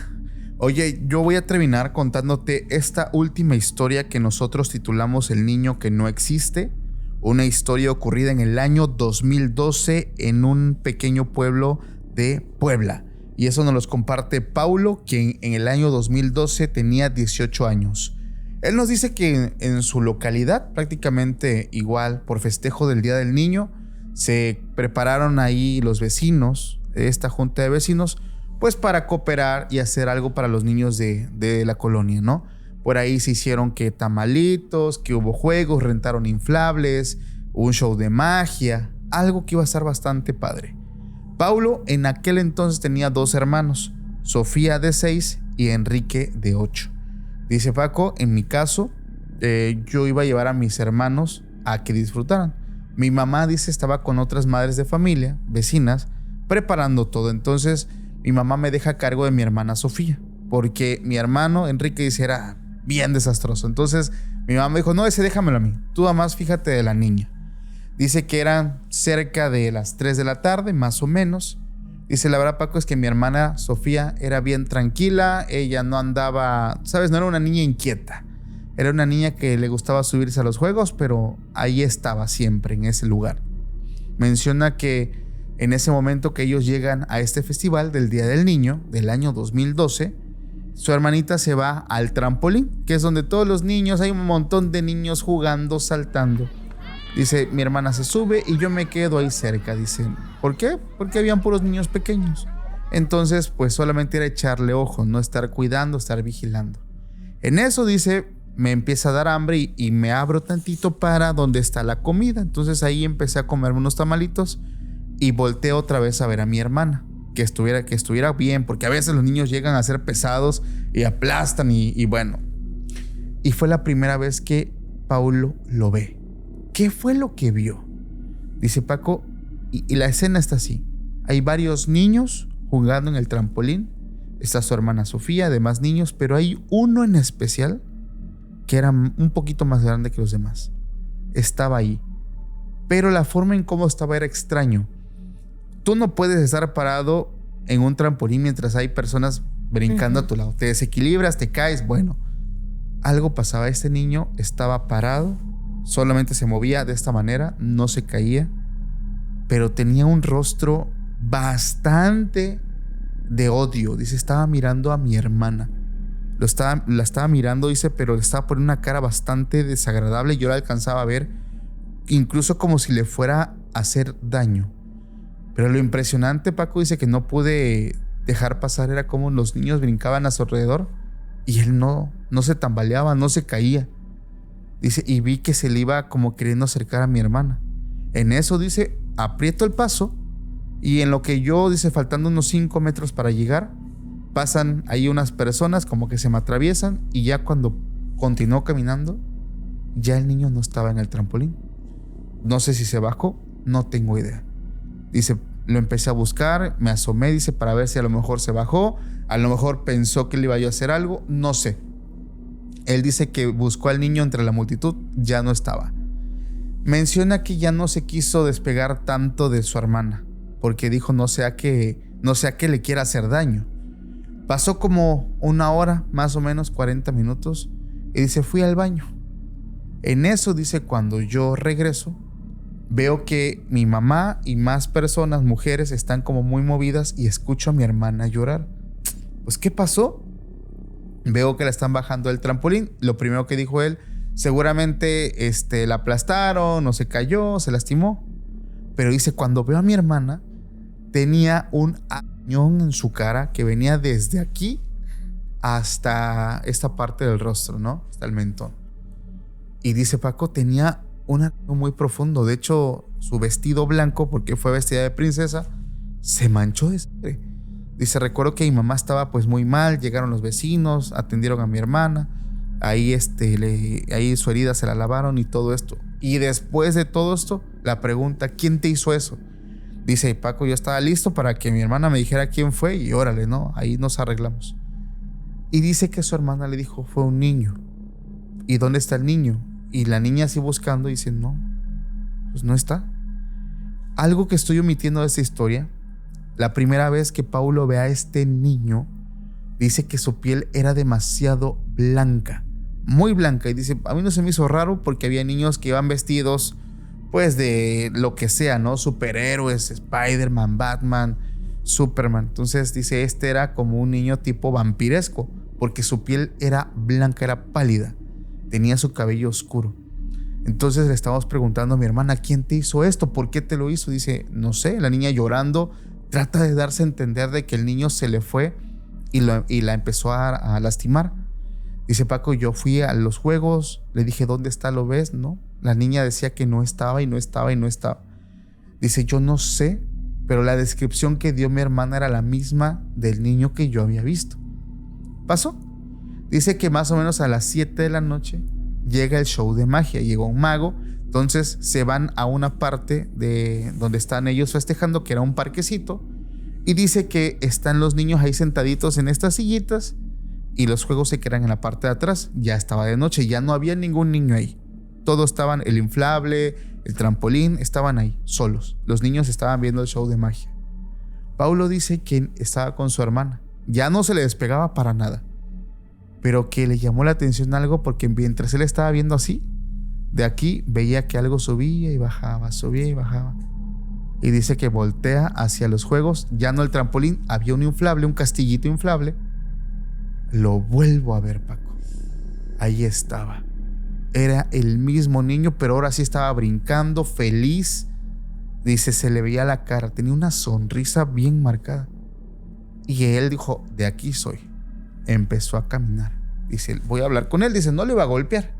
Oye, yo voy a terminar contándote esta última historia que nosotros titulamos El niño que no existe. Una historia ocurrida en el año 2012 en un pequeño pueblo de Puebla. Y eso nos los comparte Paulo, quien en el año 2012 tenía 18 años. Él nos dice que en su localidad, prácticamente igual, por festejo del Día del Niño, se prepararon ahí los vecinos, esta junta de vecinos, pues para cooperar y hacer algo para los niños de la colonia, ¿no? Por ahí se hicieron que tamalitos, que hubo juegos, rentaron inflables, un show de magia, algo que iba a estar bastante padre. Paulo en aquel entonces tenía 2 hermanos, Sofía de 6 y Enrique de 8. Dice Paco, en mi caso, yo iba a llevar a mis hermanos a que disfrutaran. Mi mamá, dice, estaba con otras madres de familia, vecinas, preparando todo. Entonces, mi mamá me deja a cargo de mi hermana Sofía, porque mi hermano Enrique, dice, era bien desastroso. Entonces, mi mamá me dijo, no, ese déjamelo a mí. Tú además fíjate de la niña. Dice que eran cerca de las 3 de la tarde, más o menos. Dice, la verdad, Paco, es que mi hermana Sofía era bien tranquila. Ella no andaba, ¿sabes? No era una niña inquieta. Era una niña que le gustaba subirse a los juegos, pero ahí estaba siempre, en ese lugar. Menciona que en ese momento que ellos llegan a este festival del Día del Niño, del año 2012, su hermanita se va al trampolín, que es donde todos los niños, hay un montón de niños jugando, saltando. Dice, mi hermana se sube y yo me quedo ahí cerca. Dice, ¿por qué? Porque habían puros niños pequeños. Entonces, pues solamente era echarle ojo, no estar cuidando, estar vigilando. En eso, dice, me empieza a dar hambre y me abro tantito para donde está la comida. Entonces ahí empecé a comerme unos tamalitos y volteo otra vez a ver a mi hermana. Que estuviera bien, porque a veces los niños llegan a ser pesados y aplastan y bueno. Y fue la primera vez que Paulo lo ve. ¿Qué fue lo que vio? Dice Paco, y la escena está así. Hay varios niños jugando en el trampolín. Está su hermana Sofía, además niños, pero hay uno en especial que era un poquito más grande que los demás. Estaba ahí. Pero la forma en cómo estaba era extraño. Tú no puedes estar parado en un trampolín mientras hay personas brincando a tu lado. Te desequilibras, te caes. Bueno, algo pasaba. Este niño estaba parado, solamente se movía de esta manera, no se caía, pero tenía un rostro bastante de odio. Dice, estaba mirando a mi hermana. La estaba mirando, dice, pero le estaba poniendo una cara bastante desagradable. Yo la alcanzaba a ver, incluso como si le fuera a hacer daño. Pero lo impresionante, Paco, dice, que no pude dejar pasar era como los niños brincaban a su alrededor y él no se tambaleaba, no se caía. Dice, y vi que se le iba como queriendo acercar a mi hermana. En eso, dice, aprieto el paso y en lo que yo, dice, faltando unos 5 metros para llegar, pasan ahí unas personas como que se me atraviesan y ya cuando continuó caminando, ya el niño no estaba en el trampolín. No sé si se bajó, no tengo idea. Dice, lo empecé a buscar, me asomé, dice, para ver si a lo mejor se bajó, a lo mejor pensó que le iba yo a hacer algo, no sé. Él dice que buscó al niño entre la multitud, ya no estaba. Menciona que ya no se quiso despegar tanto de su hermana, porque dijo, no sea que le quiera hacer daño. Pasó como 1 hora, más o menos 40 minutos, y dice, fui al baño. En eso, dice, cuando yo regreso, veo que mi mamá y más personas, mujeres, están como muy movidas y escucho a mi hermana llorar. Pues, ¿qué pasó? Veo que la están bajando del trampolín. Lo primero que dijo él, seguramente la aplastaron o se cayó, se lastimó. Pero dice, cuando veo a mi hermana, tenía un arañón en su cara que venía desde aquí hasta esta parte del rostro, ¿no? Hasta el mentón. Y dice Paco, tenía algo muy profundo. De hecho, su vestido blanco, porque fue vestida de princesa, se manchó de sangre. Dice, recuerdo que mi mamá estaba pues muy mal, llegaron los vecinos, atendieron a mi hermana, ahí su herida se la lavaron y todo esto. Y después de todo esto, la pregunta, ¿quién te hizo eso? Dice, Paco, yo estaba listo para que mi hermana me dijera quién fue y órale, ¿no? Ahí nos arreglamos. Y dice que su hermana le dijo, fue un niño. ¿Y dónde está el niño? Y la niña así buscando y dice, no, pues no está. Algo que estoy omitiendo de esta historia, la primera vez que Paulo ve a este niño, dice que su piel era demasiado blanca, muy blanca. Y dice, a mí no se me hizo raro porque había niños que iban vestidos pues de lo que sea, ¿no? Superhéroes, Spider-Man, Batman, Superman. Entonces dice, este era como un niño tipo vampiresco porque su piel era blanca, era pálida, tenía su cabello oscuro. Entonces le estábamos preguntando a mi hermana, ¿quién te hizo esto? ¿Por qué te lo hizo? Dice, no sé, la niña llorando, trata de darse a entender de que el niño se le fue y la empezó a lastimar. Dice, Paco, yo fui a los juegos, le dije, ¿dónde está? ¿Lo ves? No, la niña decía que no estaba y no estaba y no estaba. Dice, yo no sé, pero la descripción que dio mi hermana era la misma del niño que yo había visto. Pasó. Dice que más o menos a las 7 de la noche llega el show de magia, llegó un mago, entonces se van a una parte de donde están ellos festejando, que era un parquecito, y dice que están los niños ahí sentaditos en estas sillitas y los juegos se quedan en la parte de atrás. Ya estaba de noche, ya no había ningún niño ahí, todos estaban, el inflable, el trampolín, estaban ahí solos, los niños estaban viendo el show de magia. Paulo dice que estaba con su hermana, ya no se le despegaba para nada, pero que le llamó la atención algo porque mientras él estaba viendo así, de aquí veía que algo subía y bajaba, subía y bajaba. Y dice que voltea hacia los juegos, ya no el trampolín, había un inflable, un castillito inflable. Lo vuelvo a ver, Paco. Ahí estaba. Era el mismo niño, pero ahora sí estaba brincando, feliz. Dice, se le veía la cara, tenía una sonrisa bien marcada. Y él dijo, de aquí soy. Empezó a caminar. Dice, voy a hablar con él. Dice, no le iba a golpear.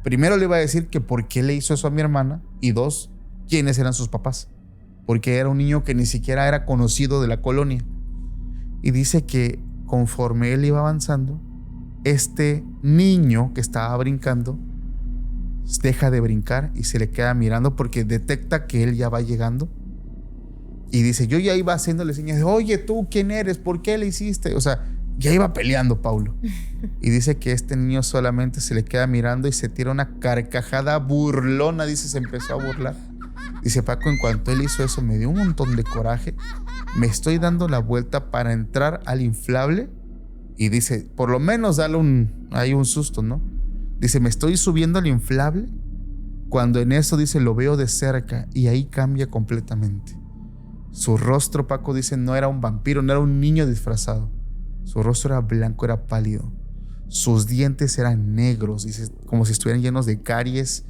Primero le iba a decir que por qué le hizo eso a mi hermana. Y dos, quiénes eran sus papás. Porque era un niño que ni siquiera era conocido de la colonia. Y dice que conforme él iba avanzando, este niño que estaba brincando deja de brincar y se le queda mirando porque detecta que él ya va llegando. Y dice, yo ya iba haciéndole señas de, oye, ¿tú quién eres? ¿Por qué le hiciste? O sea, ya iba peleando Paulo. Y dice que este niño solamente se le queda mirando y se tira una carcajada burlona. Dice, se empezó a burlar. Dice, Paco, en cuanto él hizo eso me dio un montón de coraje. Me estoy dando la vuelta para entrar al inflable. Y dice, por lo menos dale un susto, ¿no? Dice, me estoy subiendo al inflable. Cuando en eso, dice, lo veo de cerca y ahí cambia completamente. Su rostro, Paco, dice, no era un vampiro, no era un niño disfrazado. Su rostro era blanco, era pálido. Sus dientes eran negros, dice, como si estuvieran llenos de caries.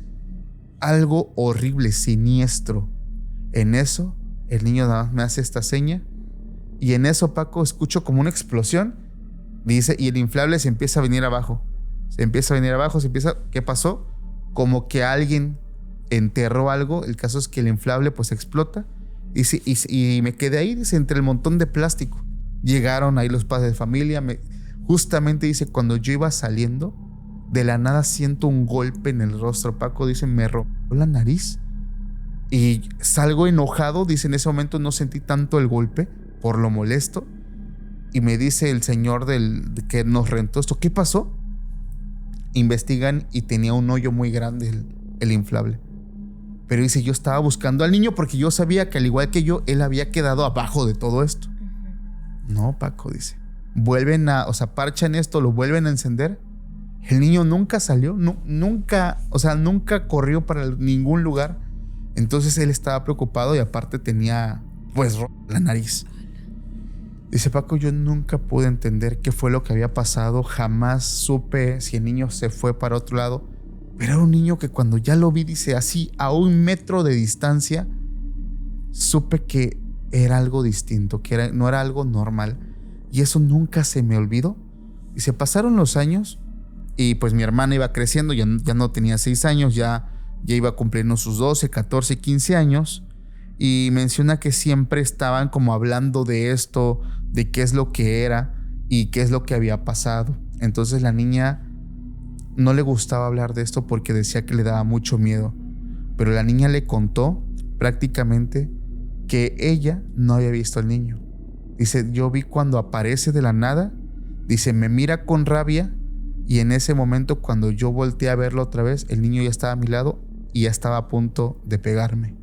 Algo horrible, siniestro. En eso, el niño nada más me hace esta seña. Y en eso, Paco, escucho como una explosión. Dice, y el inflable se empieza a venir abajo. ¿Qué pasó? Como que alguien enterró algo. El caso es que el inflable pues explota. Y me quedé ahí, dice, entre el montón de plástico. Llegaron ahí los padres de familia. Justamente dice, cuando yo iba saliendo, de la nada siento un golpe en el rostro. Paco dice, me rompió la nariz. Y salgo enojado. Dice, en ese momento no sentí tanto el golpe por lo molesto. Y me dice el señor que nos rentó esto, ¿qué pasó? Investigan y tenía un hoyo muy grande el inflable. Pero dice, yo estaba buscando al niño porque yo sabía que al igual que yo, él había quedado abajo de todo esto. No, Paco, dice. Parchan esto, lo vuelven a encender. El niño nunca salió, nunca corrió para ningún lugar. Entonces él estaba preocupado y aparte tenía, pues, la nariz. Dice, Paco, yo nunca pude entender qué fue lo que había pasado. Jamás supe si el niño se fue para otro lado. Pero era un niño que cuando ya lo vi, dice, así a 1 metro de distancia, supe que era algo distinto, que no era algo normal. Y eso nunca se me olvidó. Y se pasaron los años y pues mi hermana iba creciendo, ya no tenía 6 años, ya ya iba cumpliendo sus 12, 14, 15 años y menciona que siempre estaban como hablando de esto, de qué es lo que era y qué es lo que había pasado. Entonces la niña no le gustaba hablar de esto porque decía que le daba mucho miedo, pero la niña le contó prácticamente que ella no había visto al niño. Dice, yo vi cuando aparece de la nada, dice, me mira con rabia y en ese momento cuando yo volteé a verlo otra vez, el niño ya estaba a mi lado y ya estaba a punto de pegarme.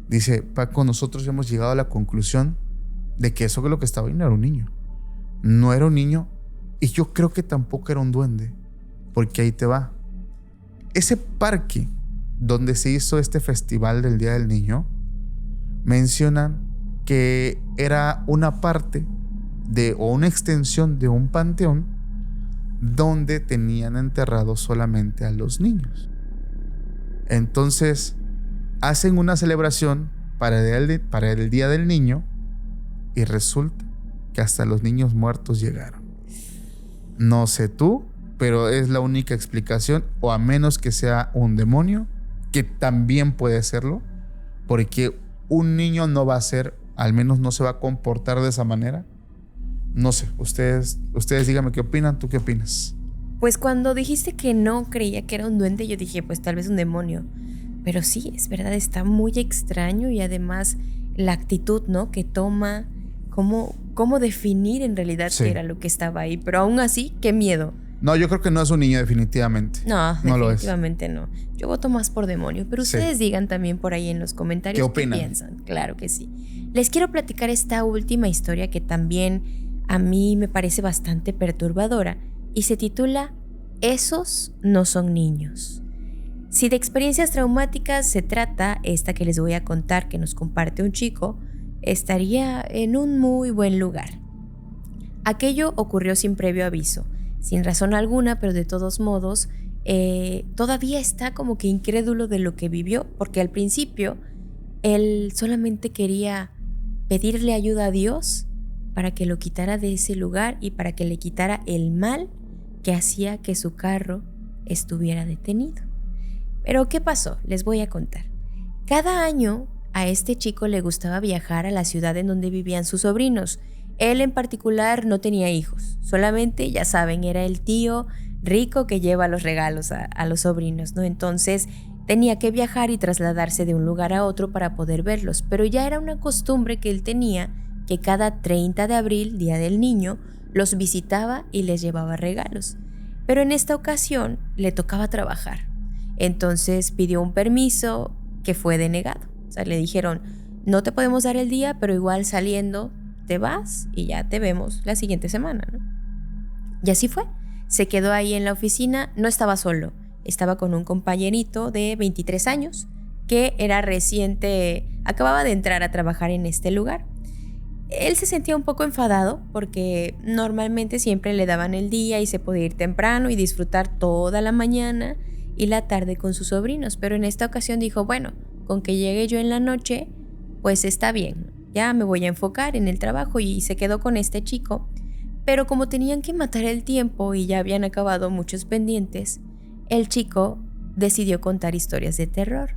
Dice, Paco, nosotros hemos llegado a la conclusión de que eso que lo que estaba ahí no era un niño. No era un niño y yo creo que tampoco era un duende, porque ahí te va. Ese parque donde se hizo este festival del Día del Niño, mencionan que era una parte o una extensión de un panteón donde tenían enterrados solamente a los niños. Entonces hacen una celebración para el Día del Niño y resulta que hasta los niños muertos llegaron. No sé tú, pero es la única explicación, o a menos que sea un demonio, que también puede serlo, porque un niño no va a ser, al menos no se va a comportar de esa manera. No sé, ustedes díganme qué opinan. ¿Tú qué opinas? Pues cuando dijiste que no creía que era un duende, yo dije, pues tal vez un demonio. Pero sí, es verdad, está muy extraño y además la actitud, ¿no?, que toma, cómo definir en realidad qué era lo que estaba ahí. Pero aún así, qué miedo. No, yo creo que no es un niño definitivamente. No, definitivamente lo es. No. Yo voto más por demonio, pero ustedes digan también por ahí en los comentarios ¿qué opinan? ¿Qué piensan? Claro que sí. Les quiero platicar esta última historia que también a mí me parece bastante perturbadora y se titula Esos no son niños. Si de experiencias traumáticas se trata, esta que les voy a contar que nos comparte un chico, estaría en un muy buen lugar. Aquello ocurrió sin previo aviso, sin razón alguna, pero de todos modos, todavía está como que incrédulo de lo que vivió, porque al principio él solamente quería pedirle ayuda a Dios para que lo quitara de ese lugar y para que le quitara el mal que hacía que su carro estuviera detenido. Pero ¿qué pasó? Les voy a contar. Cada año a este chico le gustaba viajar a la ciudad en donde vivían sus sobrinos. Él en particular no tenía hijos, solamente, ya saben, era el tío rico que lleva los regalos a los sobrinos, ¿no? Entonces tenía que viajar y trasladarse de un lugar a otro para poder verlos, pero ya era una costumbre que él tenía que cada 30 de abril, Día del Niño, los visitaba y les llevaba regalos. Pero en esta ocasión le tocaba trabajar. Entonces pidió un permiso que fue denegado. O sea, le dijeron, no te podemos dar el día, pero igual saliendo te vas y ya te vemos la siguiente semana, ¿no? Y así fue. Se quedó ahí en la oficina, no estaba solo, estaba con un compañerito de 23 años que era reciente, acababa de entrar a trabajar en este lugar. Él se sentía un poco enfadado porque normalmente siempre le daban el día y se podía ir temprano y disfrutar toda la mañana y la tarde con sus sobrinos, pero en esta ocasión dijo, bueno, con que llegue yo en la noche, pues está bien, ya me voy a enfocar en el trabajo, y se quedó con este chico. Pero como tenían que matar el tiempo y ya habían acabado muchos pendientes, el chico decidió contar historias de terror.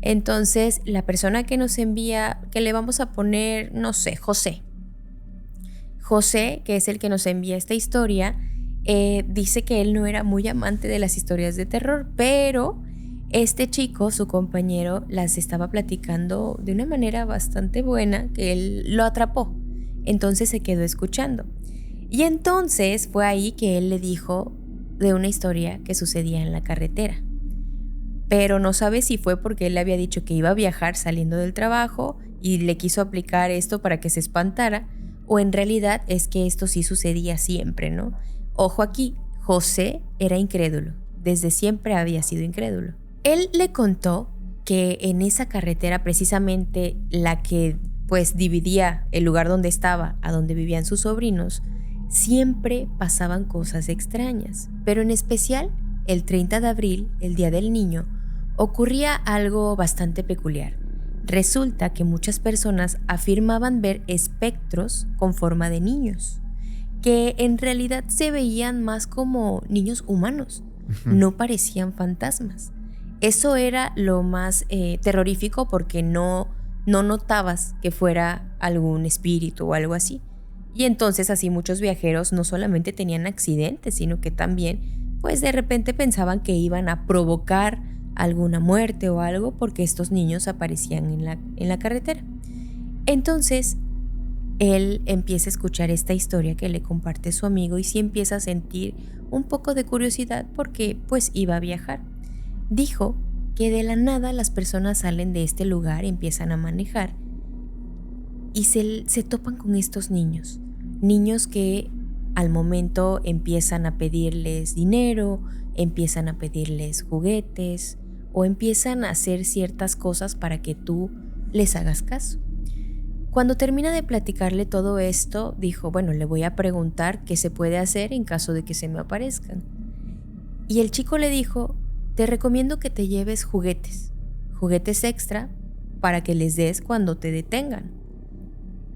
Entonces la persona que nos envía, que le vamos a poner, no sé, José, que es el que nos envía esta historia, dice que él no era muy amante de las historias de terror, pero este chico, su compañero, las estaba platicando de una manera bastante buena que él lo atrapó. Entonces se quedó escuchando. Y entonces fue ahí que él le dijo de una historia que sucedía en la carretera. Pero no sabe si fue porque él le había dicho que iba a viajar saliendo del trabajo y le quiso aplicar esto para que se espantara, o en realidad es que esto sí sucedía siempre, ¿no? Ojo aquí, José era incrédulo, desde siempre había sido incrédulo. Él le contó que en esa carretera, precisamente la que pues dividía el lugar donde estaba a donde vivían sus sobrinos, siempre pasaban cosas extrañas, pero en especial el 30 de abril, el Día del Niño, ocurría algo bastante peculiar. Resulta que muchas personas afirmaban ver espectros con forma de niños, que en realidad se veían más como niños humanos, no parecían fantasmas. Eso era lo más terrorífico porque no notabas que fuera algún espíritu o algo así. Y entonces así muchos viajeros no solamente tenían accidentes, sino que también pues de repente pensaban que iban a provocar alguna muerte o algo porque estos niños aparecían en la carretera. Entonces él empieza a escuchar esta historia que le comparte su amigo y sí empieza a sentir un poco de curiosidad porque pues iba a viajar. Dijo que de la nada las personas salen de este lugar, empiezan a manejar y se topan con estos niños que al momento empiezan a pedirles dinero, empiezan a pedirles juguetes o empiezan a hacer ciertas cosas para que tú les hagas caso. Cuando termina de platicarle todo esto, dijo, bueno, le voy a preguntar qué se puede hacer en caso de que se me aparezcan. Y el chico le dijo, te recomiendo que te lleves juguetes extra para que les des cuando te detengan.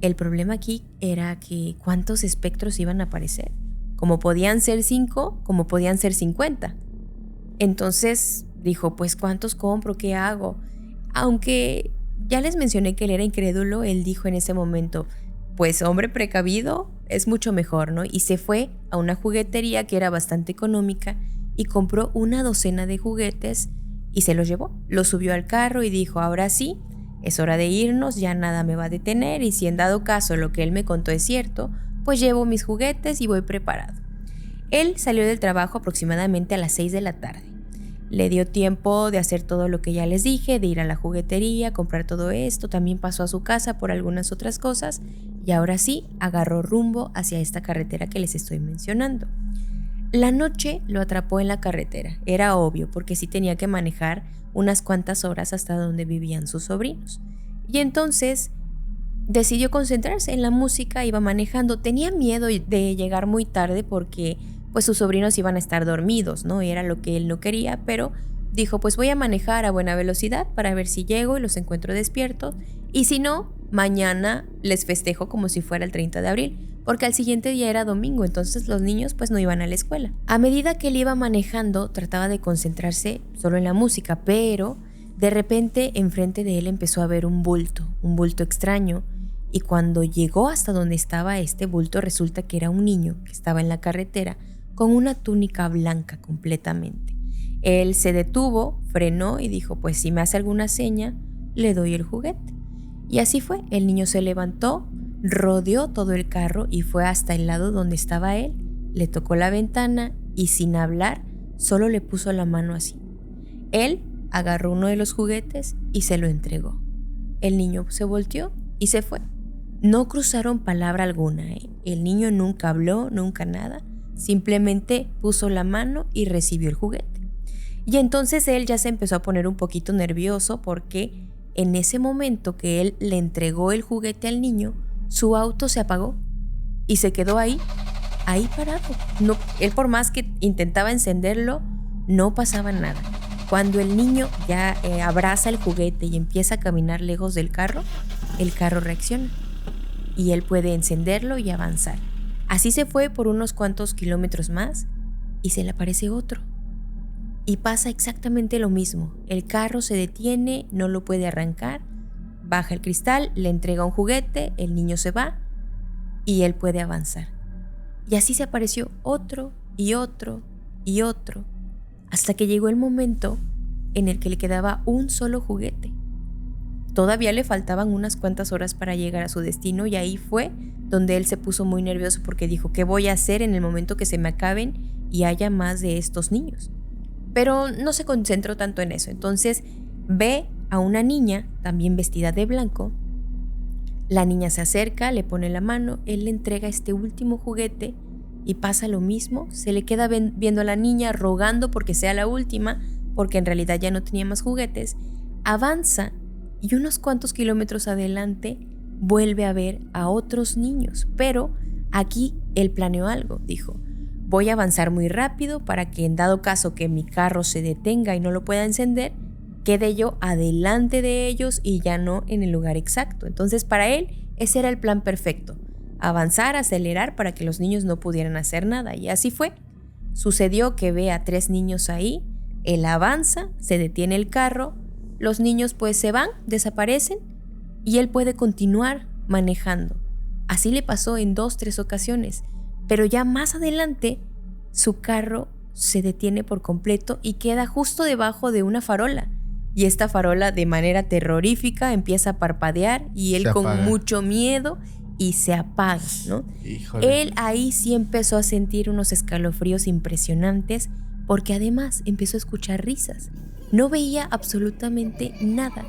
El problema aquí era que cuántos espectros iban a aparecer. Como podían ser 5, como podían ser 50. Entonces dijo, pues ¿cuántos compro? ¿Qué hago? Aunque ya les mencioné que él era incrédulo, él dijo en ese momento, pues hombre precavido es mucho mejor, ¿no? Y se fue a una juguetería que era bastante económica y compró una docena de juguetes y se los llevó. Los subió al carro y dijo, ahora sí, es hora de irnos, ya nada me va a detener y si en dado caso lo que él me contó es cierto, pues llevo mis juguetes y voy preparado. Él salió del trabajo aproximadamente a las 6 de la tarde. Le dio tiempo de hacer todo lo que ya les dije, de ir a la juguetería, comprar todo esto, también pasó a su casa por algunas otras cosas y ahora sí agarró rumbo hacia esta carretera que les estoy mencionando. La noche lo atrapó en la carretera, era obvio porque sí tenía que manejar unas cuantas horas hasta donde vivían sus sobrinos. Y entonces decidió concentrarse en la música, iba manejando, tenía miedo de llegar muy tarde porque pues sus sobrinos iban a estar dormidos, ¿no? Era lo que él no quería, pero dijo, pues voy a manejar a buena velocidad para ver si llego y los encuentro despiertos y si no, mañana les festejo como si fuera el 30 de abril. Porque al siguiente día era domingo, entonces los niños pues no iban a la escuela. A medida que él iba manejando, trataba de concentrarse solo en la música, pero de repente enfrente de él empezó a ver un bulto extraño, y cuando llegó hasta donde estaba este bulto, resulta que era un niño que estaba en la carretera con una túnica blanca completamente. Él se detuvo, frenó y dijo, pues si me hace alguna seña, le doy el juguete. Y así fue, el niño se levantó, rodeó todo el carro y fue hasta el lado donde estaba él, le tocó la ventana y sin hablar solo le puso la mano así. Él agarró uno de los juguetes y se lo entregó. El niño se volteó y se fue. No cruzaron palabra alguna, ¿eh? El niño nunca habló, nunca nada, simplemente puso la mano y recibió el juguete. Y entonces él ya se empezó a poner un poquito nervioso porque en ese momento que él le entregó el juguete al niño, su auto se apagó y se quedó ahí parado. No, él por más que intentaba encenderlo, no pasaba nada. Cuando el niño ya abraza el juguete y empieza a caminar lejos del carro, el carro reacciona y él puede encenderlo y avanzar. Así se fue por unos cuantos kilómetros más y se le aparece otro. Y pasa exactamente lo mismo. El carro se detiene, no lo puede arrancar. Baja el cristal, le entrega un juguete, el niño se va y él puede avanzar. Y así se apareció otro y otro y otro, hasta que llegó el momento en el que le quedaba un solo juguete. Todavía le faltaban unas cuantas horas para llegar a su destino y ahí fue donde él se puso muy nervioso porque dijo, ¿qué voy a hacer en el momento que se me acaben y haya más de estos niños? Pero no se concentró tanto en eso. Entonces ve a una niña también vestida de blanco. La niña se acerca, le pone la mano, él le entrega este último juguete y pasa lo mismo. Se le queda viendo a la niña rogando porque sea la última, porque en realidad ya no tenía más juguetes. Avanza y unos cuantos kilómetros adelante vuelve a ver a otros niños, pero aquí él planeó algo. Dijo, voy a avanzar muy rápido para que en dado caso que mi carro se detenga y no lo pueda encender, quede yo adelante de ellos y ya no en el lugar exacto. Entonces para él ese era el plan perfecto, avanzar, acelerar para que los niños no pudieran hacer nada. Y así fue. Sucedió que ve a 3 niños ahí, Él avanza, se detiene el carro, los niños pues se van, desaparecen y él puede continuar manejando. Así le pasó en 2-3 ocasiones, pero ya más adelante su carro se detiene por completo y queda justo debajo de una farola. Y esta farola de manera terrorífica empieza a parpadear y él con mucho miedo y se apaga, ¿no? Híjole. Él ahí sí empezó a sentir unos escalofríos impresionantes porque además empezó a escuchar risas. No veía absolutamente nada,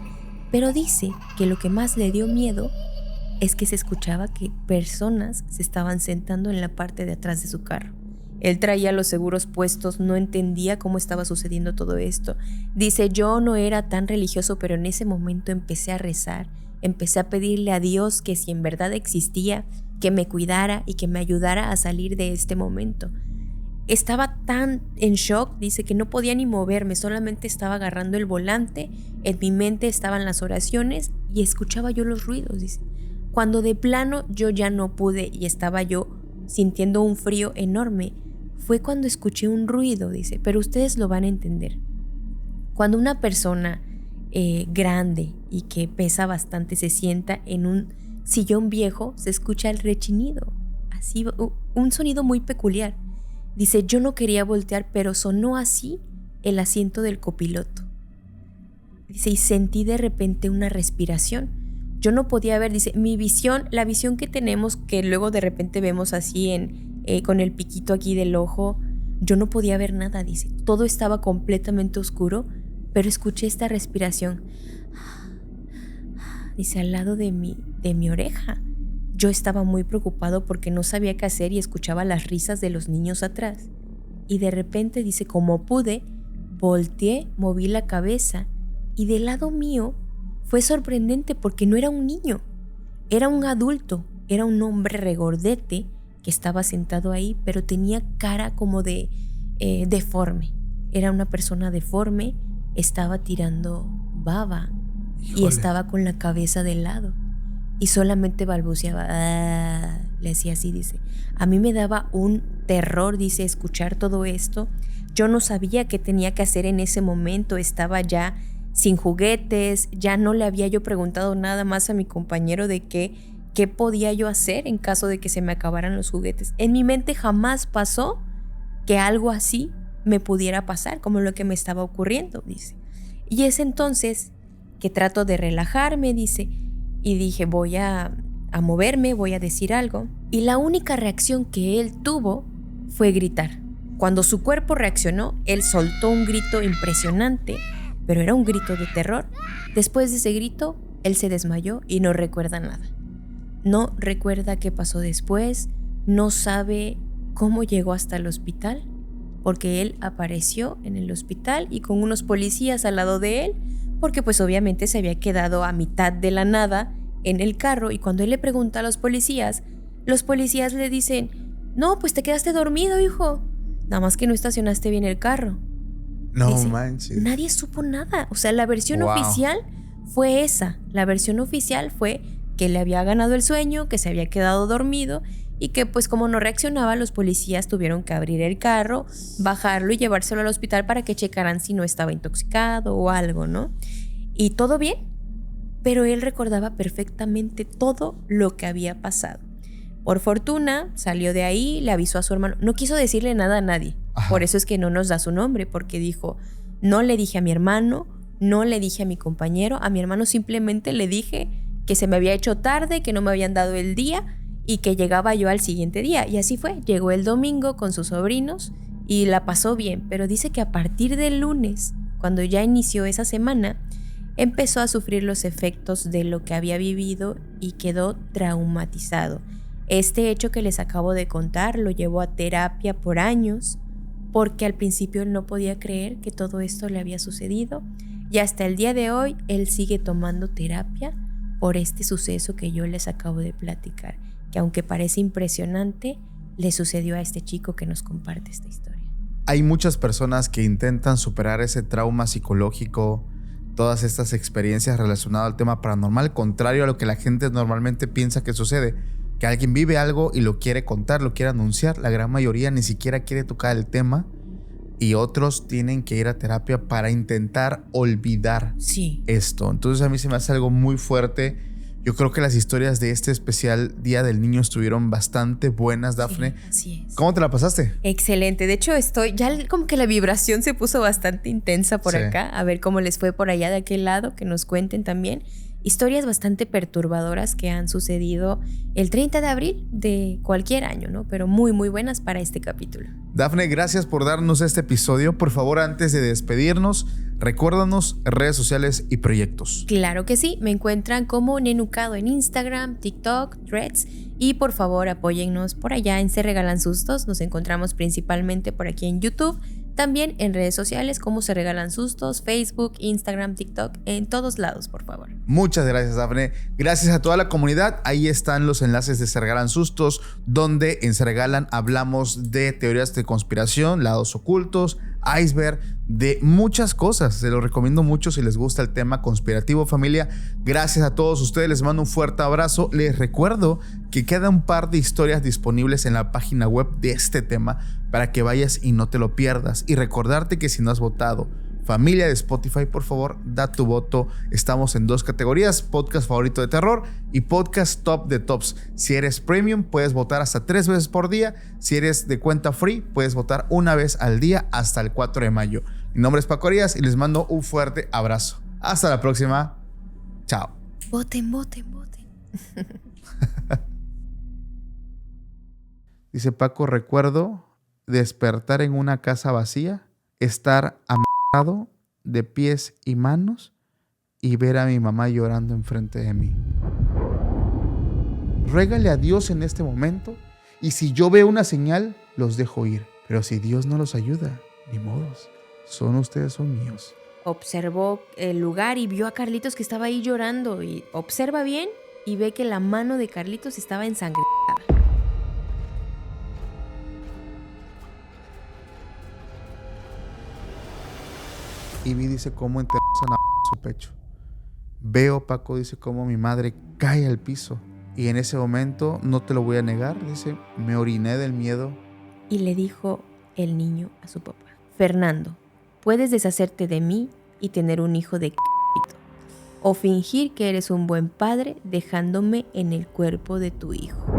pero dice que lo que más le dio miedo es que se escuchaba que personas se estaban sentando en la parte de atrás de su carro. Él traía los seguros puestos, no entendía cómo estaba sucediendo todo esto. Dice, yo no era tan religioso, pero en ese momento empecé a rezar, empecé a pedirle a Dios que si en verdad existía, que me cuidara y que me ayudara a salir de este momento. Estaba tan en shock, dice, que no podía ni moverme, solamente estaba agarrando el volante, en mi mente estaban las oraciones y escuchaba yo los ruidos, dice. Cuando de plano yo ya no pude y estaba yo sintiendo un frío enorme, fue cuando escuché un ruido, dice, pero ustedes lo van a entender. Cuando una persona grande y que pesa bastante se sienta en un sillón viejo, se escucha el rechinido, así, un sonido muy peculiar. Dice, yo no quería voltear, pero sonó así el asiento del copiloto. Dice, y sentí de repente una respiración. Yo no podía ver, dice, mi visión, la visión que tenemos, que luego de repente vemos así con el piquito aquí del ojo, yo no podía ver nada, dice. Todo estaba completamente oscuro, pero escuché esta respiración. Dice, al lado de mi oreja. Yo estaba muy preocupado porque no sabía qué hacer y escuchaba las risas de los niños atrás. Y de repente, dice, como pude, volteé, moví la cabeza y del lado mío fue sorprendente porque no era un niño, era un adulto, era un hombre regordete que estaba sentado ahí, pero tenía cara como de deforme. Era una persona deforme, estaba tirando baba. Híjole. Y estaba con la cabeza de lado. Y solamente balbuceaba, le decía así, dice. A mí me daba un terror, dice, escuchar todo esto. Yo no sabía qué tenía que hacer en ese momento, estaba ya sin juguetes, ya no le había yo preguntado nada más a mi compañero de qué podía yo hacer en caso de que se me acabaran los juguetes. En mi mente jamás pasó que algo así me pudiera pasar, como lo que me estaba ocurriendo, dice. Y es entonces que trato de relajarme, dice, y dije, voy a moverme, voy a decir algo. Y la única reacción que él tuvo fue gritar. Cuando su cuerpo reaccionó, él soltó un grito impresionante, pero era un grito de terror. Después de ese grito, él se desmayó y no recuerda nada. No recuerda qué pasó después, no sabe cómo llegó hasta el hospital, porque él apareció en el hospital y con unos policías al lado de él, porque pues obviamente se había quedado a mitad de la nada en el carro, y cuando él le pregunta a los policías le dicen, no, pues te quedaste dormido, hijo, nada más que no estacionaste bien el carro. No dice, manches. Nadie supo nada. O sea, la versión oficial fue esa. La versión oficial fue que le había ganado el sueño, que se había quedado dormido y que pues como no reaccionaba, los policías tuvieron que abrir el carro, bajarlo y llevárselo al hospital para que checaran si no estaba intoxicado o algo, ¿no? Y todo bien, pero él recordaba perfectamente todo lo que había pasado. Por fortuna, salió de ahí, le avisó a su hermano. No quiso decirle nada a nadie. Ajá. Por eso es que no nos da su nombre, porque dijo, no le dije a mi hermano, no le dije a mi compañero, a mi hermano simplemente le dije que se me había hecho tarde, que no me habían dado el día y que llegaba yo al siguiente día. Y así fue, llegó el domingo con sus sobrinos y la pasó bien, pero dice que a partir del lunes, cuando ya inició esa semana, empezó a sufrir los efectos de lo que había vivido y quedó traumatizado. Este hecho que les acabo de contar lo llevó a terapia por años, porque al principio él no podía creer que todo esto le había sucedido, y hasta el día de hoy él sigue tomando terapia por este suceso que yo les acabo de platicar, que aunque parece impresionante, le sucedió a este chico que nos comparte esta historia. Hay muchas personas que intentan superar ese trauma psicológico, todas estas experiencias relacionadas al tema paranormal, contrario a lo que la gente normalmente piensa que sucede. Que alguien vive algo y lo quiere contar, lo quiere anunciar. La gran mayoría ni siquiera quiere tocar el tema y otros tienen que ir a terapia para intentar olvidar esto. Entonces a mí se me hace algo muy fuerte. Yo creo que las historias de este especial Día del Niño estuvieron bastante buenas, Dafne. Sí, así es. ¿Cómo te la pasaste? Excelente. De hecho, ya como que la vibración se puso bastante intensa por acá. A ver cómo les fue por allá de aquel lado, que nos cuenten también. Historias bastante perturbadoras que han sucedido el 30 de abril de cualquier año, ¿no? Pero muy, muy buenas para este capítulo. Dafne, gracias por darnos este episodio. Por favor, antes de despedirnos, recuérdanos redes sociales y proyectos. Claro que sí, me encuentran como Nenucado en Instagram, TikTok, Threads y por favor apóyennos por allá en Se Regalan Sustos. Nos encontramos principalmente por aquí en YouTube, también en redes sociales como Se Regalan Sustos, Facebook, Instagram, TikTok, en todos lados, por favor. Muchas gracias, Dafne. Gracias a toda la comunidad. Ahí están los enlaces de Se Regalan Sustos, donde en Se Regalan hablamos de teorías de conspiración, lados ocultos, iceberg, de muchas cosas. Se los recomiendo mucho si les gusta el tema conspirativo, familia. Gracias a todos ustedes, les mando un fuerte abrazo. Les recuerdo que queda un par de historias disponibles en la página web de este tema para que vayas y no te lo pierdas. Y recordarte que si no has votado familia de Spotify, por favor, da tu voto. Estamos en 2 categorías: podcast favorito de terror y podcast top de tops. Si eres premium, puedes votar hasta 3 veces por día. Si eres de cuenta free, puedes votar una vez al día hasta el 4 de mayo. Mi nombre es Paco Arias y les mando un fuerte abrazo. Hasta la próxima. Chao. Voten, voten, voten. Dice Paco: recuerdo despertar en una casa vacía, estar amarrado de pies y manos y ver a mi mamá llorando enfrente de mí. Ruégale a Dios en este momento, y si yo veo una señal, los dejo ir. Pero si Dios no los ayuda, ni modos, son ustedes, son míos. Observó el lugar y vio a Carlitos que estaba ahí llorando, y observa bien y ve que la mano de Carlitos estaba ensangrentada. Y vi, dice, cómo enterran a su pecho. Veo, Paco, dice, cómo mi madre cae al piso. Y en ese momento, no te lo voy a negar, dice, me oriné del miedo. Y le dijo el niño a su papá: Fernando, puedes deshacerte de mí y tener un hijo de o fingir que eres un buen padre dejándome en el cuerpo de tu hijo.